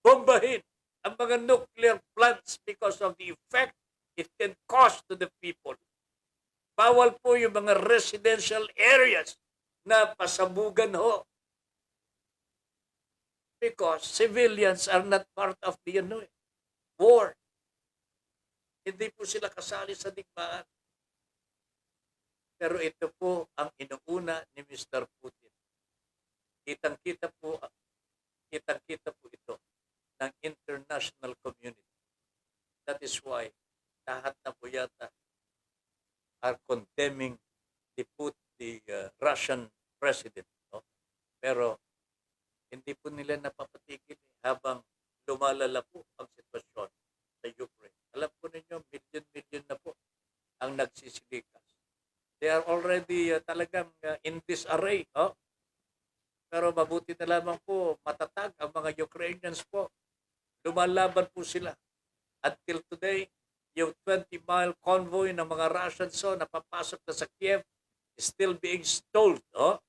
[SPEAKER 2] bombahin ang mga nuclear plants because of the effect it can cause to the people. Bawal po yung mga residential areas na pasabugan ho. Because civilians are not part of the war. Hindi po sila kasali sa digmaan. Pero ito po ang inuuna ni Mr. Putin. Kitang-kita po ito ng international community. That is why lahat na po yata are condemning the Russian president. No? Pero hindi po nila napapatigil habang lumalala po ang sitwasyon sa Ukraine. Alam po ninyo, million na po ang nagsisilikas. They are already talagang in disarray. Oh? Pero mabuti na lamang po, matatag ang mga Ukrainians po. Lumalaban po sila. Until today, yung 20-mile convoy ng mga Russians na papasok na sa Kiev is still being stalled. Oh?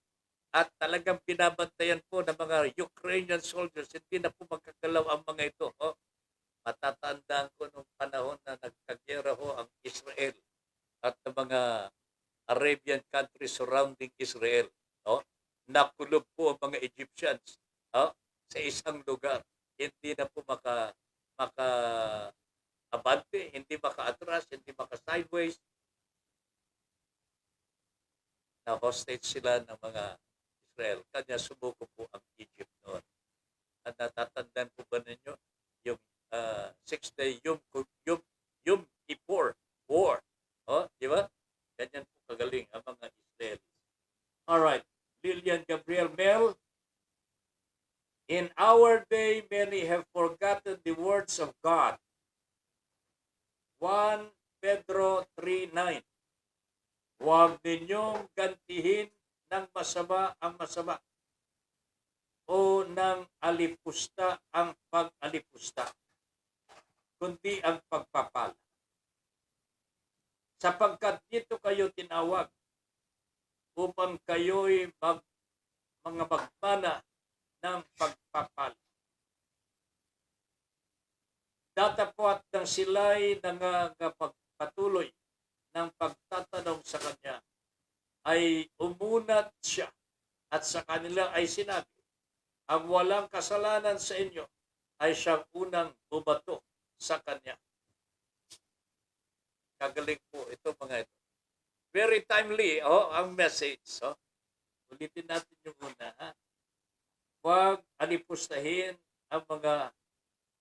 [SPEAKER 2] At talagang binabantayan po ng mga Ukrainian soldiers. Hindi na po magkagalaw ang mga ito. Oh? Matatandaan ko nung panahon na nagkagyera ho ang Israel at ng mga Arabian countries surrounding Israel. Oh? Nakulob po ang mga Egyptians sa isang lugar. Hindi na po maka-abante, hindi maka-atras, hindi maka-sideways. Na-hostage sila ng mga Israel. Kanya sumuko po ang Egypt noon. At natatandaan po ba ninyo yung 6-day Yom Kippur War? Oh, di ba? Ganyan po kagaling ang mga Israelis. Alright. Lillian Gabriel Mel. In our day, many have forgotten the words of God. 1 Pedro 3:9. Huwag ninyong gantihin ng masama ang masama o ng alipusta ang pag-alipusta, kundi ang pagpapala. Sapagkat dito kayo tinawag upang kayo'y mga magmana ng pagpapala. Datapwat ng sila'y nangangapagpatuloy ng pagtatanong sa kanya, ay umunat siya at sa kanila ay sinabi, ang walang kasalanan sa inyo ay siyang unang bumato sa kanya. Kagaling po ito mga ito. Very timely ang message. Ulitin natin yung una. Huwag alipustahin ang mga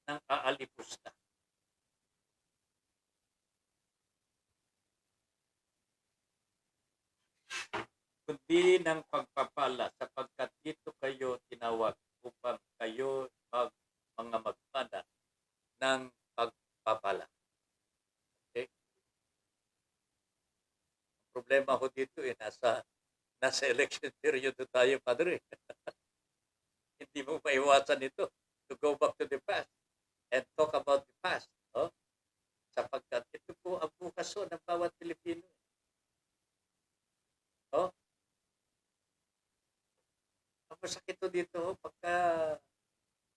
[SPEAKER 2] nang aalipusta. Kundi ng pagpapala sapagkat dito kayo tinawag upang kayo mga magmana ng pagpapala. Okay? Ang problema ko dito nasa election period tayo, Padre. Hindi mo maiwasan ito to go back to the past and talk about the past. Sapagkat ito po ang bukas ng bawat Pilipino. Ang masakit dito pagka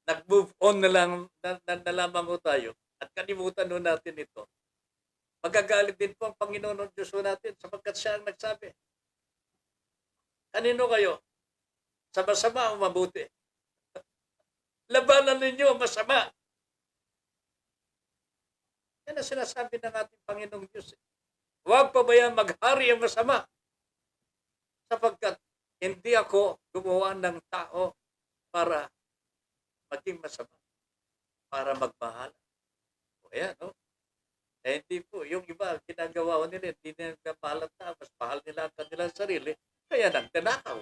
[SPEAKER 2] nag-move on na lamang ko tayo at kalimutan natin ito. Magagalit din po ang Panginoon ng Diyos natin sapagkat siya ang nagsabi. Kanino kayo? Sa masama o mabuti? Labanan ninyo ang masama. Yan ang sinasabi ng ating Panginoong Diyos. Huwag pa ba yan maghari ang masama? Sapagkat hindi ako gumawa ng tao para maging masama, para magmahal. O yan, hindi po. Yung iba, ginagawa nila, hindi nila mahal na, mas mahal nila ang kanilang sarili, kaya nagtanakaw.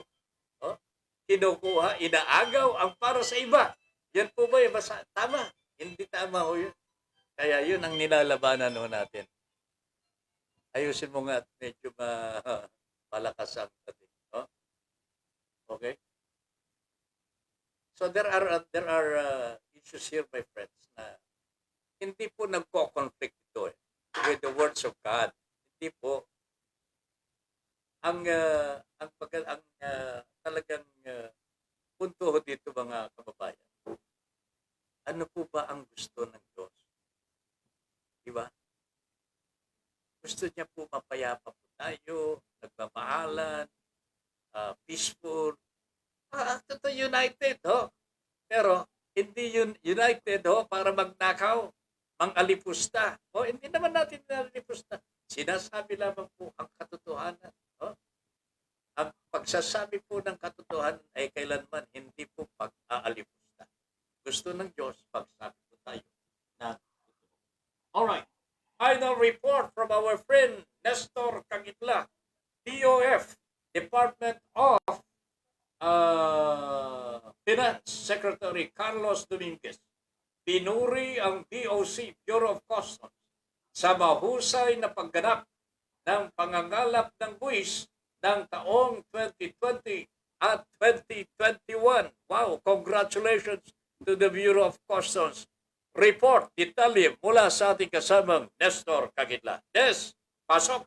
[SPEAKER 2] Kinukuha, inaagaw ang para sa iba. Yan po ba yung tama? Hindi tama ho yun. Kaya yun ang nilalabanan natin. Ayusin mo nga at medyo malakas ang dating. Okay? So there are issues here, my friends, na hindi po nagko-conflict ito with the words of God. Hindi po. talagang punto ho dito mga kababayan. Ano po ba ang gusto ng Diyos? Di ba? Gusto niya po mapayapa po tayo, nagmamahalan, peaceful, totoo united ho. Pero hindi yun united ho para magnakaw, mang-alipusta. O hindi naman natin nalipusta. Sinasabi lamang po ang katotohanan. Ho? Ang pagsasabi po ng katotohanan ay kailanman hindi po pag-aalipusta. Gusto ng Diyos, pagsabi po tayo na alright. Final report from our friend Nestor Cagitla, DOF, Department of Finance Secretary Carlos Dominguez. Pinuri ang DOC, Bureau of Customs, sa mahusay na pagganap ng pangangalap ng buwis ng taong 2020 at 2021. Wow, congratulations to the Bureau of Customs. Report, detalye mula sa ating kasamang Nestor Cagitla. Des, pasok.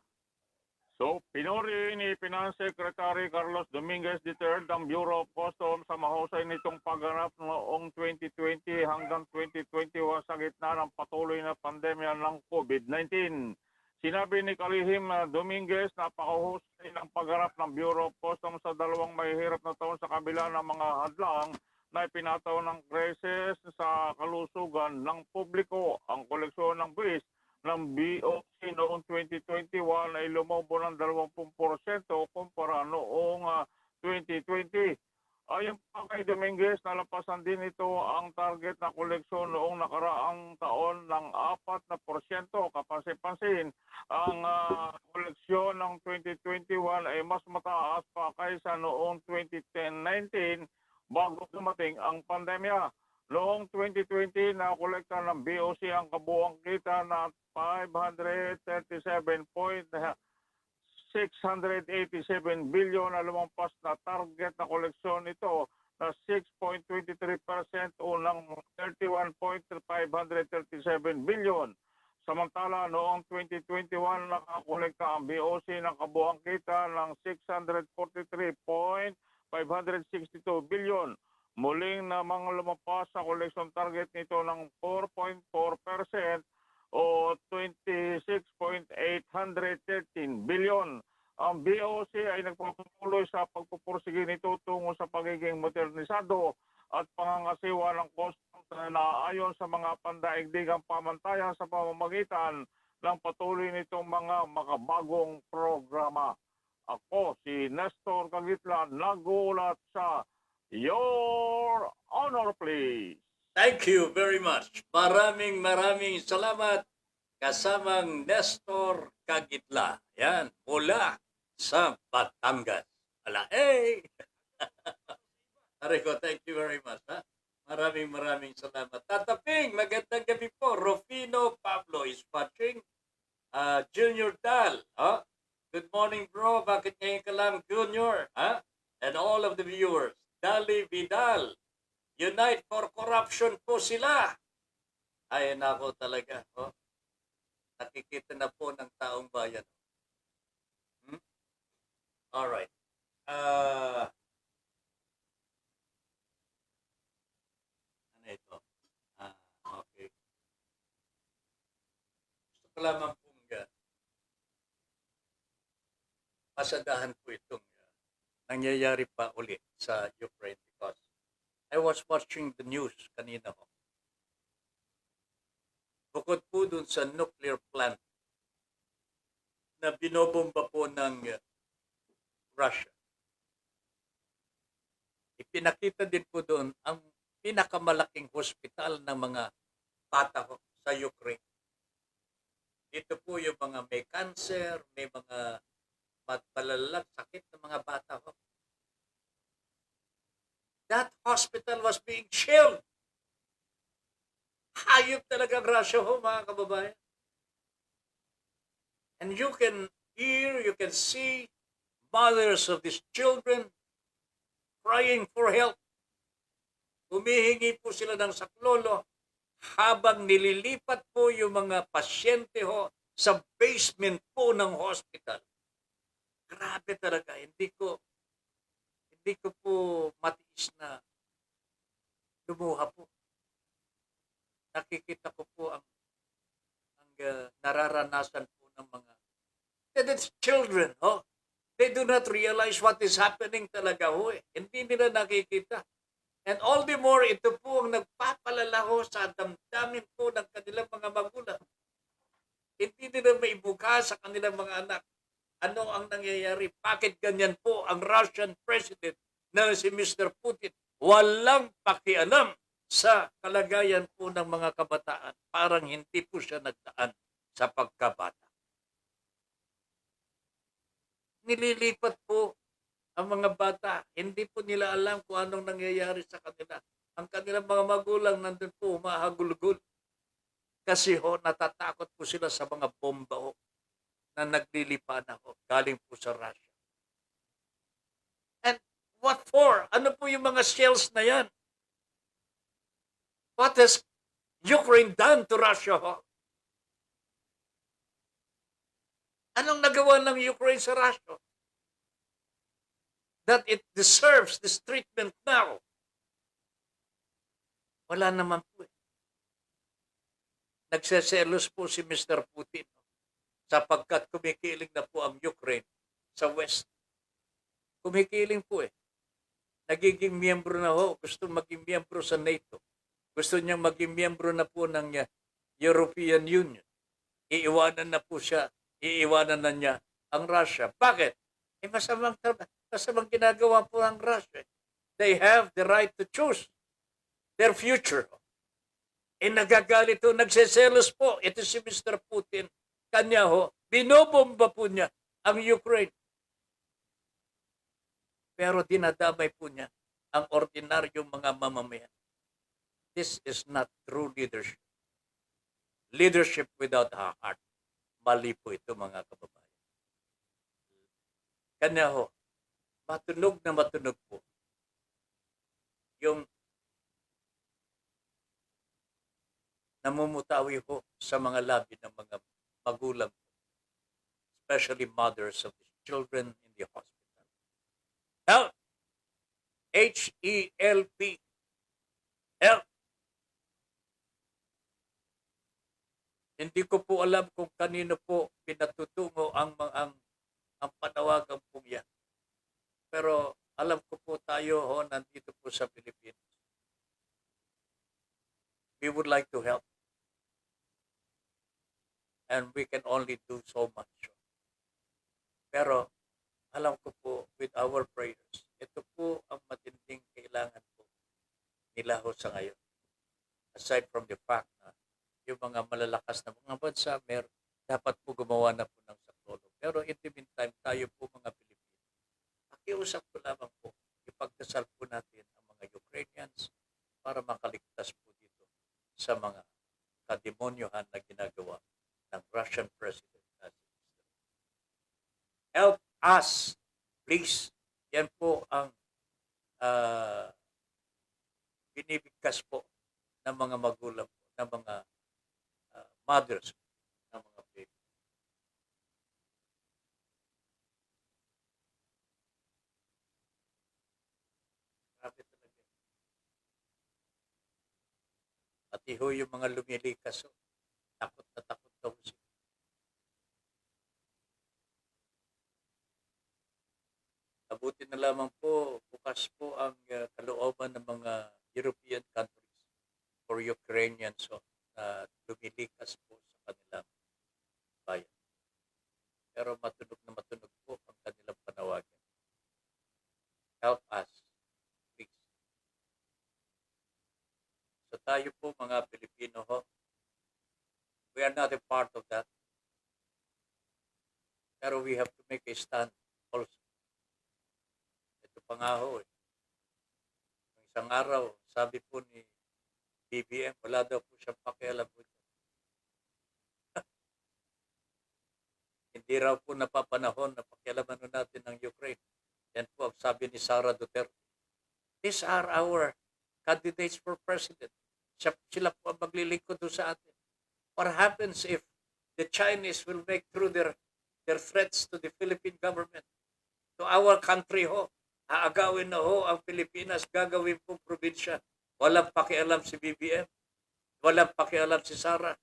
[SPEAKER 4] So, pinuri ni Finance Secretary Carlos Dominguez III ang Bureau of Customs sa mahusay nitong pagganap noong 2020 hanggang 2021 sa gitna ng patuloy na pandemya ng COVID-19. Sinabi ni Kalihim Dominguez na napakahusay ng pagganap ng Bureau of Customs sa dalawang mahihirap na taon sa kabila ng mga hadlang na ipinataw ng krisis sa kalusugan ng publiko. Ang koleksyon ng buwis ng BOC noong 2021 ay lumobo ng 20% kumpara noong 2020. Ayon pa kay Dominguez, nalampasan din ito ang target na koleksyon noong nakaraang taon ng 4%. Kapansin-pansin, ang koleksyon ng 2021 ay mas mataas pa kaysa noong 2019 bago dumating ang pandemya. Noong 2020, nakolekta ng BOC ang kabuuang kita na 537.687 billion na lumampas na target na koleksyon nito na 6.23% o ng 31.537 billion. Samantala, noong 2021, nakakolekta ang BOC ng kabuuang kita ng 643.562 billion. Muling namang lumampas sa koleksyon target nito ng 4.4% o 26.813 billion. Ang BOC ay nagpapatuloy sa pagpupursige nito tungo sa pagiging modernisado at pangangasiwa ng customs na ayon sa mga pandaigdigang pamantayan sa pamamagitan ng patuloy nitong mga makabagong programa. Ako si Nestor Cagitla, nagulat sa Your Honor, please.
[SPEAKER 2] Thank you very much. Maraming salamat kasamang Nestor Cagitla. Yan, mula sa Batangas. Arico, thank you very much. Ha? Maraming salamat. Tataping, magandang gabi po. Rufino Pablo is watching. Junior Dal. Huh? Good morning, bro. Bakit ngayon ka lang, Junior? Huh? And all of the viewers. Dali Vidal. Unite for Corruption po sila. Ay, nako talaga. Oh. Nakikita na po ng taong bayan. Alright. Ano ito? Okay. Gusto ko lamang pong pasadahan po itong nangyayari pa ulit sa Ukraine because I was watching the news kanina ho. Bukod po dun sa nuclear plant na binobomba po ng Russia, ipinakita din po doon ang pinakamalaking hospital ng mga bata ho sa Ukraine. Dito po yung mga may cancer, may mga malalang sakit ng mga bata ho. That hospital was being shelled. Hayop talagang Russia ho, mga kababayan. And you can hear, you can see mothers of these children crying for help. Humihingi po sila ng saklolo habang nililipat po yung mga pasyente ho sa basement po ng hospital. Grabe talaga. Hindi ko po matiis na lumuha po. Nakikita ko po ang nararanasan po ng mga and it's children, oh. They do not realize what is happening talaga ho eh. Hindi nila nakikita. And all the more, ito po ang nagpapalala ho sa damdamin po ng kanilang mga magulang. Hindi nila maibuka sa kanilang mga anak. Ano ang nangyayari? Bakit ganyan po ang Russian President na si Mr. Putin? Walang pakialam sa kalagayan po ng mga kabataan. Parang hindi po siya nagdaan sa pagkabata. Nililipat po ang mga bata. Hindi po nila alam kung anong nangyayari sa kanila. Ang kanilang mga magulang nandun po humahagulgul. Kasi ho, natatakot po sila sa mga bomba ho na naglilipa na ho. Galing po sa Russia. And what for? Ano po yung mga shells na yan? What has Ukraine done to Russia ho? Anong nagawa ng Ukraine sa Russia? That it deserves this treatment now. Wala naman po eh. Nagseselos po si Mr. Putin sapagkat kumikiling na po ang Ukraine sa West. Kumikiling po eh. Nagiging miyembro na ho. Gusto maging miyembro sa NATO. Gusto niyang maging miyembro na po ng European Union. Iiwanan na po siya. Iiwanan na niya ang Russia. Bakit? Eh masamang ginagawa po ang Russia. They have the right to choose their future. Eh nagagalit ho, nagseselos po. Ito si Mr. Putin. Kanya ho, binobomba po niya ang Ukraine. Pero dinadamay po niya ang ordinaryong mga mamamayan. This is not true leadership. Leadership without a heart. Mali po ito mga kababayan. Kanya ho, matunog na matunog po yung namumutawi ho sa mga labi ng mga magulang, especially mothers of the children in the hospital. Help! H-E-L-P. Help! Hindi ko po alam kung kanino po pinatutungo ang panawagan po yan. Pero alam ko po tayo ho, nandito po sa Pilipinas. We would like to help. And we can only do so much. Pero alam ko po with our prayers, ito po ang matinding kailangan po nila ho sa ngayon. Aside from the fact na yung mga malalakas na mga bansa, dapat po gumawa na po ng saklolo. Pero in the meantime, tayo po mga Pilipino, pakiusap ko lamang po, ipagdasal po natin ang mga Ukrainians para makaligtas po dito sa mga kademonyohan na ginagawa ng Russian President. Help us, please. Yan po ang binibigkas po ng mga magulang po, ng mga mothers ng mga baby. Grabe talaga. Pati ho yung mga lumilikas, takot na takot daw sila. Mabuti na lamang po, bukas po ang kalooban ng mga European countries for Ukrainians na lumilikas po sa kanilang bayan. Pero matunog na matunog po ang kanilang panawagan. Help us, please. So tayo po mga Pilipino ho, we are not a part of that. Pero we have to make a stand also. Ito pa nga ho eh. Isang araw, sabi po ni BBM, wala daw po siyang pakialam po. Hindi raw po napapanahon na pakialaman natin ng Ukraine. Yan po ang sabi ni Sara Duterte. These are our candidates for president. Sila po ang maglilingkod sa atin. What happens if the Chinese will make through their threats to the Philippine government? to our country ho. Aagawin na ho ang Pilipinas, gagawin pong probinsya. Walang pakialam si BBM. Walang pakialam si Sara.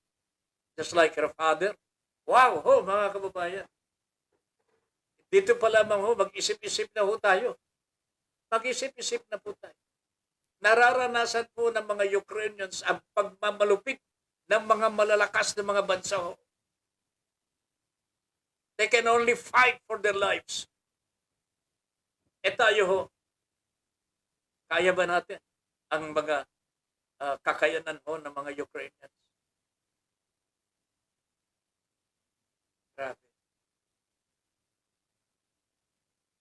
[SPEAKER 2] Just like her father. Wow ho, mga kababayan. Dito pa lamang ho, mag-isip-isip na ho tayo. Mag-isip-isip na po tayo. Nararanasan po ng mga Ukrainians ang pagmamalupit ng mga malalakas na mga bansa ho. They can only fight for their lives. E tayo ho, kaya ba natin ang mga kakayanan ho ng mga Ukrainians? Grabe.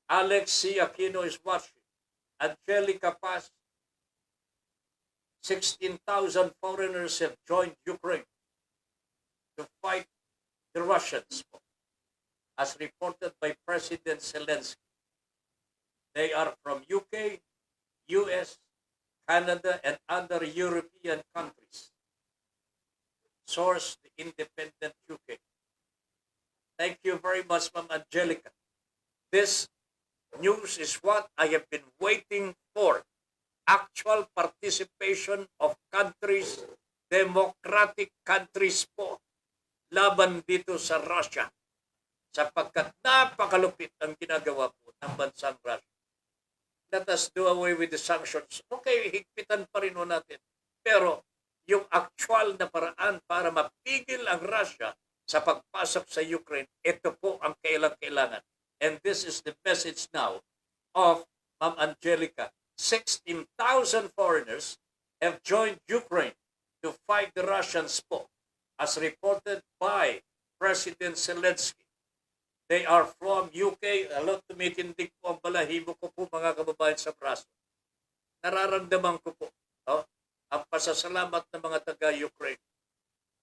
[SPEAKER 2] Alex C. Aquino is watching. Angelica Paz. 16,000 foreigners have joined Ukraine to fight the Russians, as reported by President Zelensky. They are from UK, US, Canada, and other European countries. Source, the Independent UK. Thank you very much, Ma'am Angelica. This news is what I have been waiting for. Actual participation of countries, democratic countries po, laban dito sa Russia. Sapagkat napakalupit ang ginagawa po ng bansang Russia. Let us do away with the sanctions. Okay, higpitan pa rin natin. Pero yung actual na paraan para mapigil ang Russia sa pagpasok sa Ukraine, ito po ang kailangan. And this is the message now of Ma'am Angelica. 16,000 foreigners have joined Ukraine to fight the Russians po, as reported by President Zelensky. They are from UK. Alam, tumitindig po ang balahibo ko po, mga kababayan, sa braso. Nararamdaman ko po ang pasasalamat ng mga taga-Ukraine.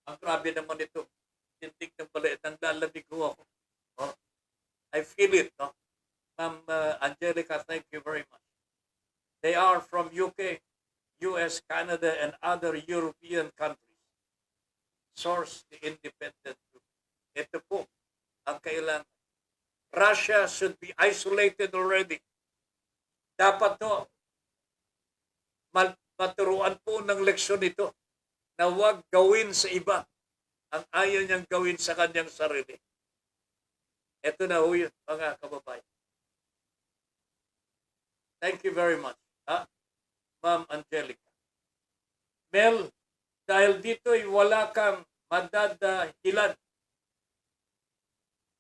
[SPEAKER 2] Ang grabe naman ito. Tindig ng balay. Nanglalamig ko ako. I feel it. Ma'am Angelica, thank you very much. They are from UK, US, Canada, and other European countries. Source, the Independent Group. Ito po ang kailangan. Russia should be isolated already. Dapat to maturuan po ng leksyon ito na huwag gawin sa iba ang ayaw niyang gawin sa kanyang sarili. Ito na ho yun, mga kababayan. Thank you very much. Ma'am Angelica. Mel, dahil dito'y wala kang madadahilan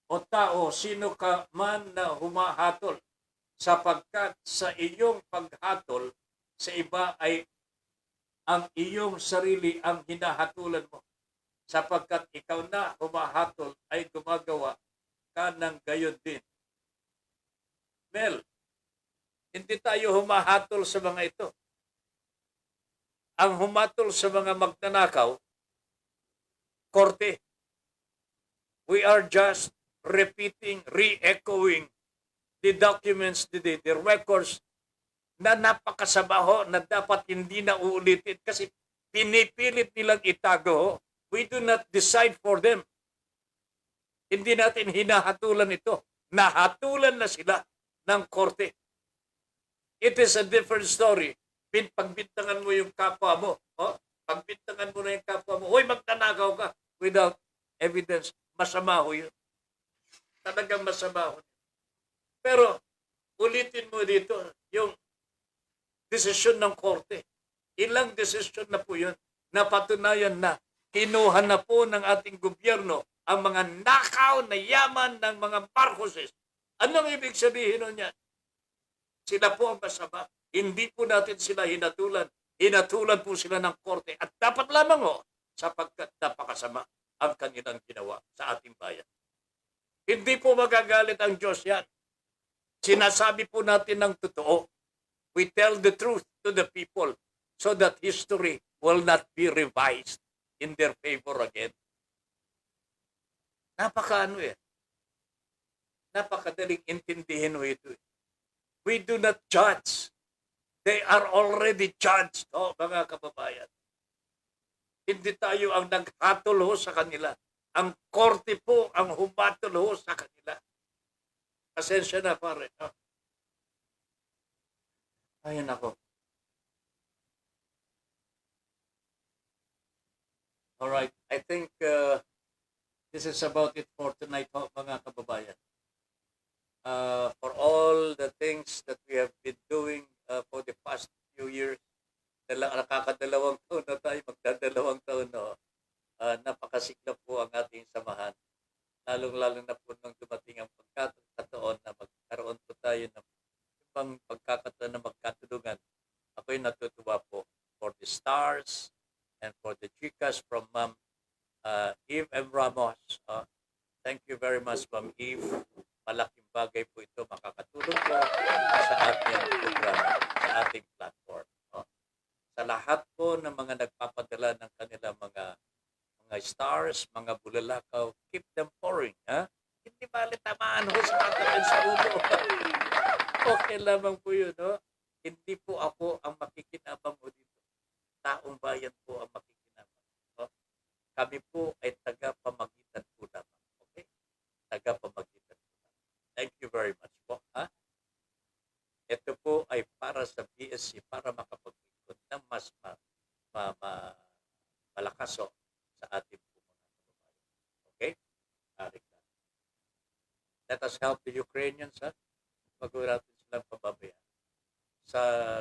[SPEAKER 2] o tao, sino ka man na humahatol, sapagkat sa iyong paghatol sa iba ay ang iyong sarili ang hinahatulan mo, sapagkat ikaw na humahatol ay gumagawa ka ng gayon din. Mel, hindi tayo humahatol sa mga ito. Ang humatol sa mga magnanakaw, korte. We are just repeating, re-echoing the documents, the records na napakasabaho na dapat hindi na uulitin kasi pinipilit nilang itago. We do not decide for them. Hindi natin hinahatulan ito. Nahatulan na sila ng korte. It is a different story. Pagbintangan mo yung kapwa mo. Pagbintangan mo na yung kapwa mo. Hoy, magtanagaw ka without evidence. Masama ho yun. Talagang masama ho. Pero, ulitin mo dito yung desisyon ng korte. Ilang desisyon na po yun. Napatunayan na kinuha na po ng ating gobyerno ang mga nakaw na yaman ng mga Marcoses. Anong ibig sabihin nun yan? Sila po ang masama. Hindi po natin sila hinatulan. Hinatulan po sila ng korte. At dapat lamang sapagkat napakasama ang kanilang ginawa sa ating bayan. Hindi po magagalit ang Diyos yan. Sinasabi po natin ng totoo. We tell the truth to the people so that history will not be revised in their favor again. Napakadaling intindihin ito. We do not judge. They are already judged, mga kababayan. Hindi tayo ang naghatol sa kanila. Ang korte po ang humatol sa kanila. Pasensya na, pare. Ayun ako. Alright, I think this is about it for tonight, ho, mga kababayan. For all the things that we have been doing for the past few years, nakakadalawang taon na tayo, magdadalawang taon na, napakasigla po ang ating samahan. Lalong-lalo na po nung dumating ang pagkakataon na magkaroon po tayo ng ibang pagkakataon na magkatulungan. Ako'y natutuwa po for the stars and for the chicas from Ma'am Eve M. Ramos. Thank you very much, Ma'am Eve. Malaking bagay po ito, makakatulong po sa ating programa, sa ating platform. Sa lahat po ng mga nagpapadala ng kanilang mga stars, mga bulalakaw, keep them pouring. Hindi bali tamaan ho sa tatakin sa ulo. Okay lamang po yun. Hindi po ako ang makikinabang mo dito. Taong bayan po ang makikinabang. Kami po ay taga-pamagitan po lamang. Okay? Taga-pamagitan po lamang. Thank you very much po. Ito po ay para sa BSC, para makapag-ikot ng mas malakas sa ating po mga kababayan. Okay? Let us help the Ukrainians. Wag natin silang pababayaan. Sa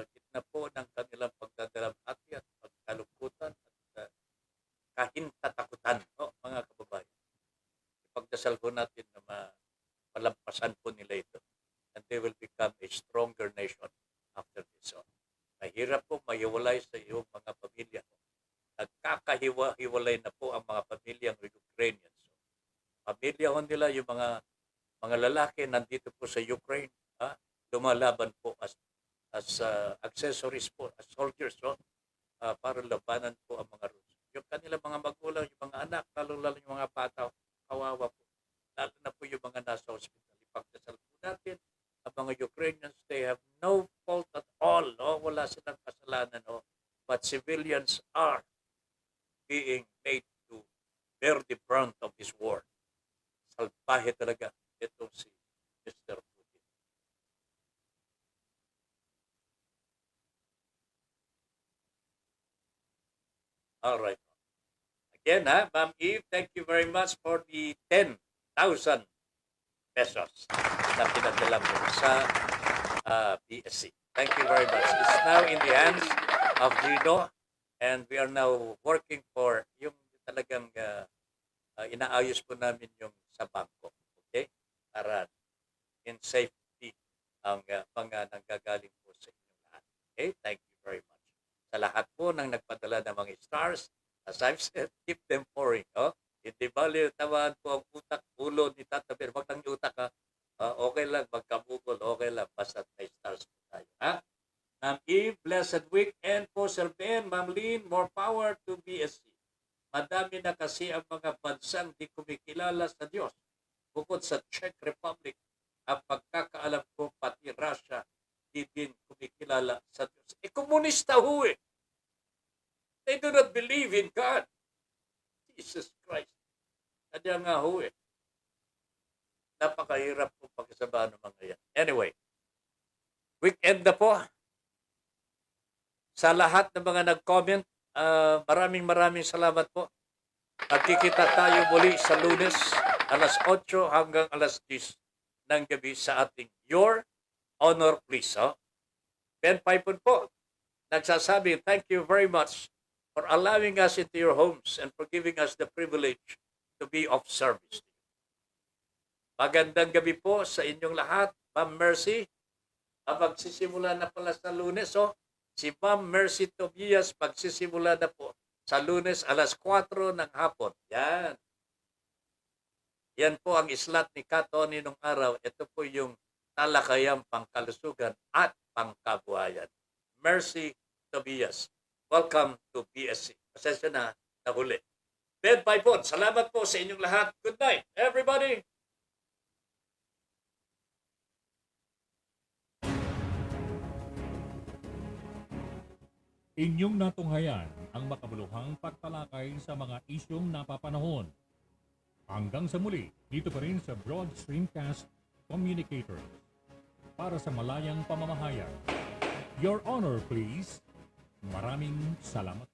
[SPEAKER 2] gitna po ng kanilang pagdadalamhati at pagkalungkutan at kahintatakutan, mga kababayan. Ipagdasal po natin na malampasan po nila ito. And they will become a stronger nation after this. Mahirap po mahiwalay sa iyong mga pamilya. Nagkakahiwa-hiwalay na po ang mga pamilyang Ukrainians. Pamilya ho nila, yung mga lalaki nandito po sa Ukraine, lumalaban po as accessories po, as soldiers, para labanan po ang mga Ruso. Yung kanilang mga magulang, yung mga anak, lalo yung mga bata, kawawa po. Lalo na po yung mga nasa hospital. Ipagdasal po natin, ang mga Ukrainians, they have no fault at all. Wala silang kasalanan. But civilians are being made to bear the brunt of this war. Salbahe talaga itong si Mr. Putin. All right. Again, Ma'am Eve, thank you very much for the 10,000 pesos na pinadala mo sa BSC. Thank you very much. It's now in the hands of Gino, and we are now working for yung talagang inaayos po namin yung sa bangko. Okay? Para in safety ang mga nanggagaling po sa inyong lahat. Okay? Thank you very much. Sa lahat po ng nagpadala ng mga stars, as I've said, keep them pouring. Hindi bali, tawaan po ang utak, ulo ni Tata Bear. Wag lang yung utak, okay lang, magkabukol, okay lang, basta may stars po tayo. Ma'am Eve, blessed weekend po, Sir Ben. Ma'am Lynn, more power to BSC. Madami na kasi ang mga bansang di kumikilala sa Diyos. Bukod sa Czech Republic, ang pagkakaalam ko, pati Russia, di din kumikilala sa Diyos. Komunista ho eh. They do not believe in God. Jesus Christ. Kanya nga ho eh. Napakahirap po pagkasabahan ng mga yan. Anyway, weekend na po. Sa lahat ng mga nag-comment, maraming salamat po. Magkikita tayo muli sa Lunes, alas 8 hanggang alas 10 ng gabi sa ating Your Honor Please. Ben Paipon po, nagsasabi, thank you very much for allowing us into your homes and for giving us the privilege to be of service. Magandang gabi po sa inyong lahat. Ma'am Mercy, magsisimula na pala sa Lunes. Si Ma'am Mercy Tobias magsisimula na po sa Lunes alas 4 ng hapon. Yan. Yan po ang islat ni Katoni nung araw. Ito po yung talakayang pangkalusugan at pangkabuhayan. Mercy Tobias. Welcome to BSC. Pasensya na nahuli. Ben Paipon, salamat po sa inyong lahat. Good night, everybody.
[SPEAKER 1] Inyong natunghayan ang makabuluhang pagtalakay sa mga isyong napapanahon. Hanggang sa muli, dito pa rin sa Broad Streamcast Communicators para sa malayang pamamahayag. Your Honor, please. Maraming salamat.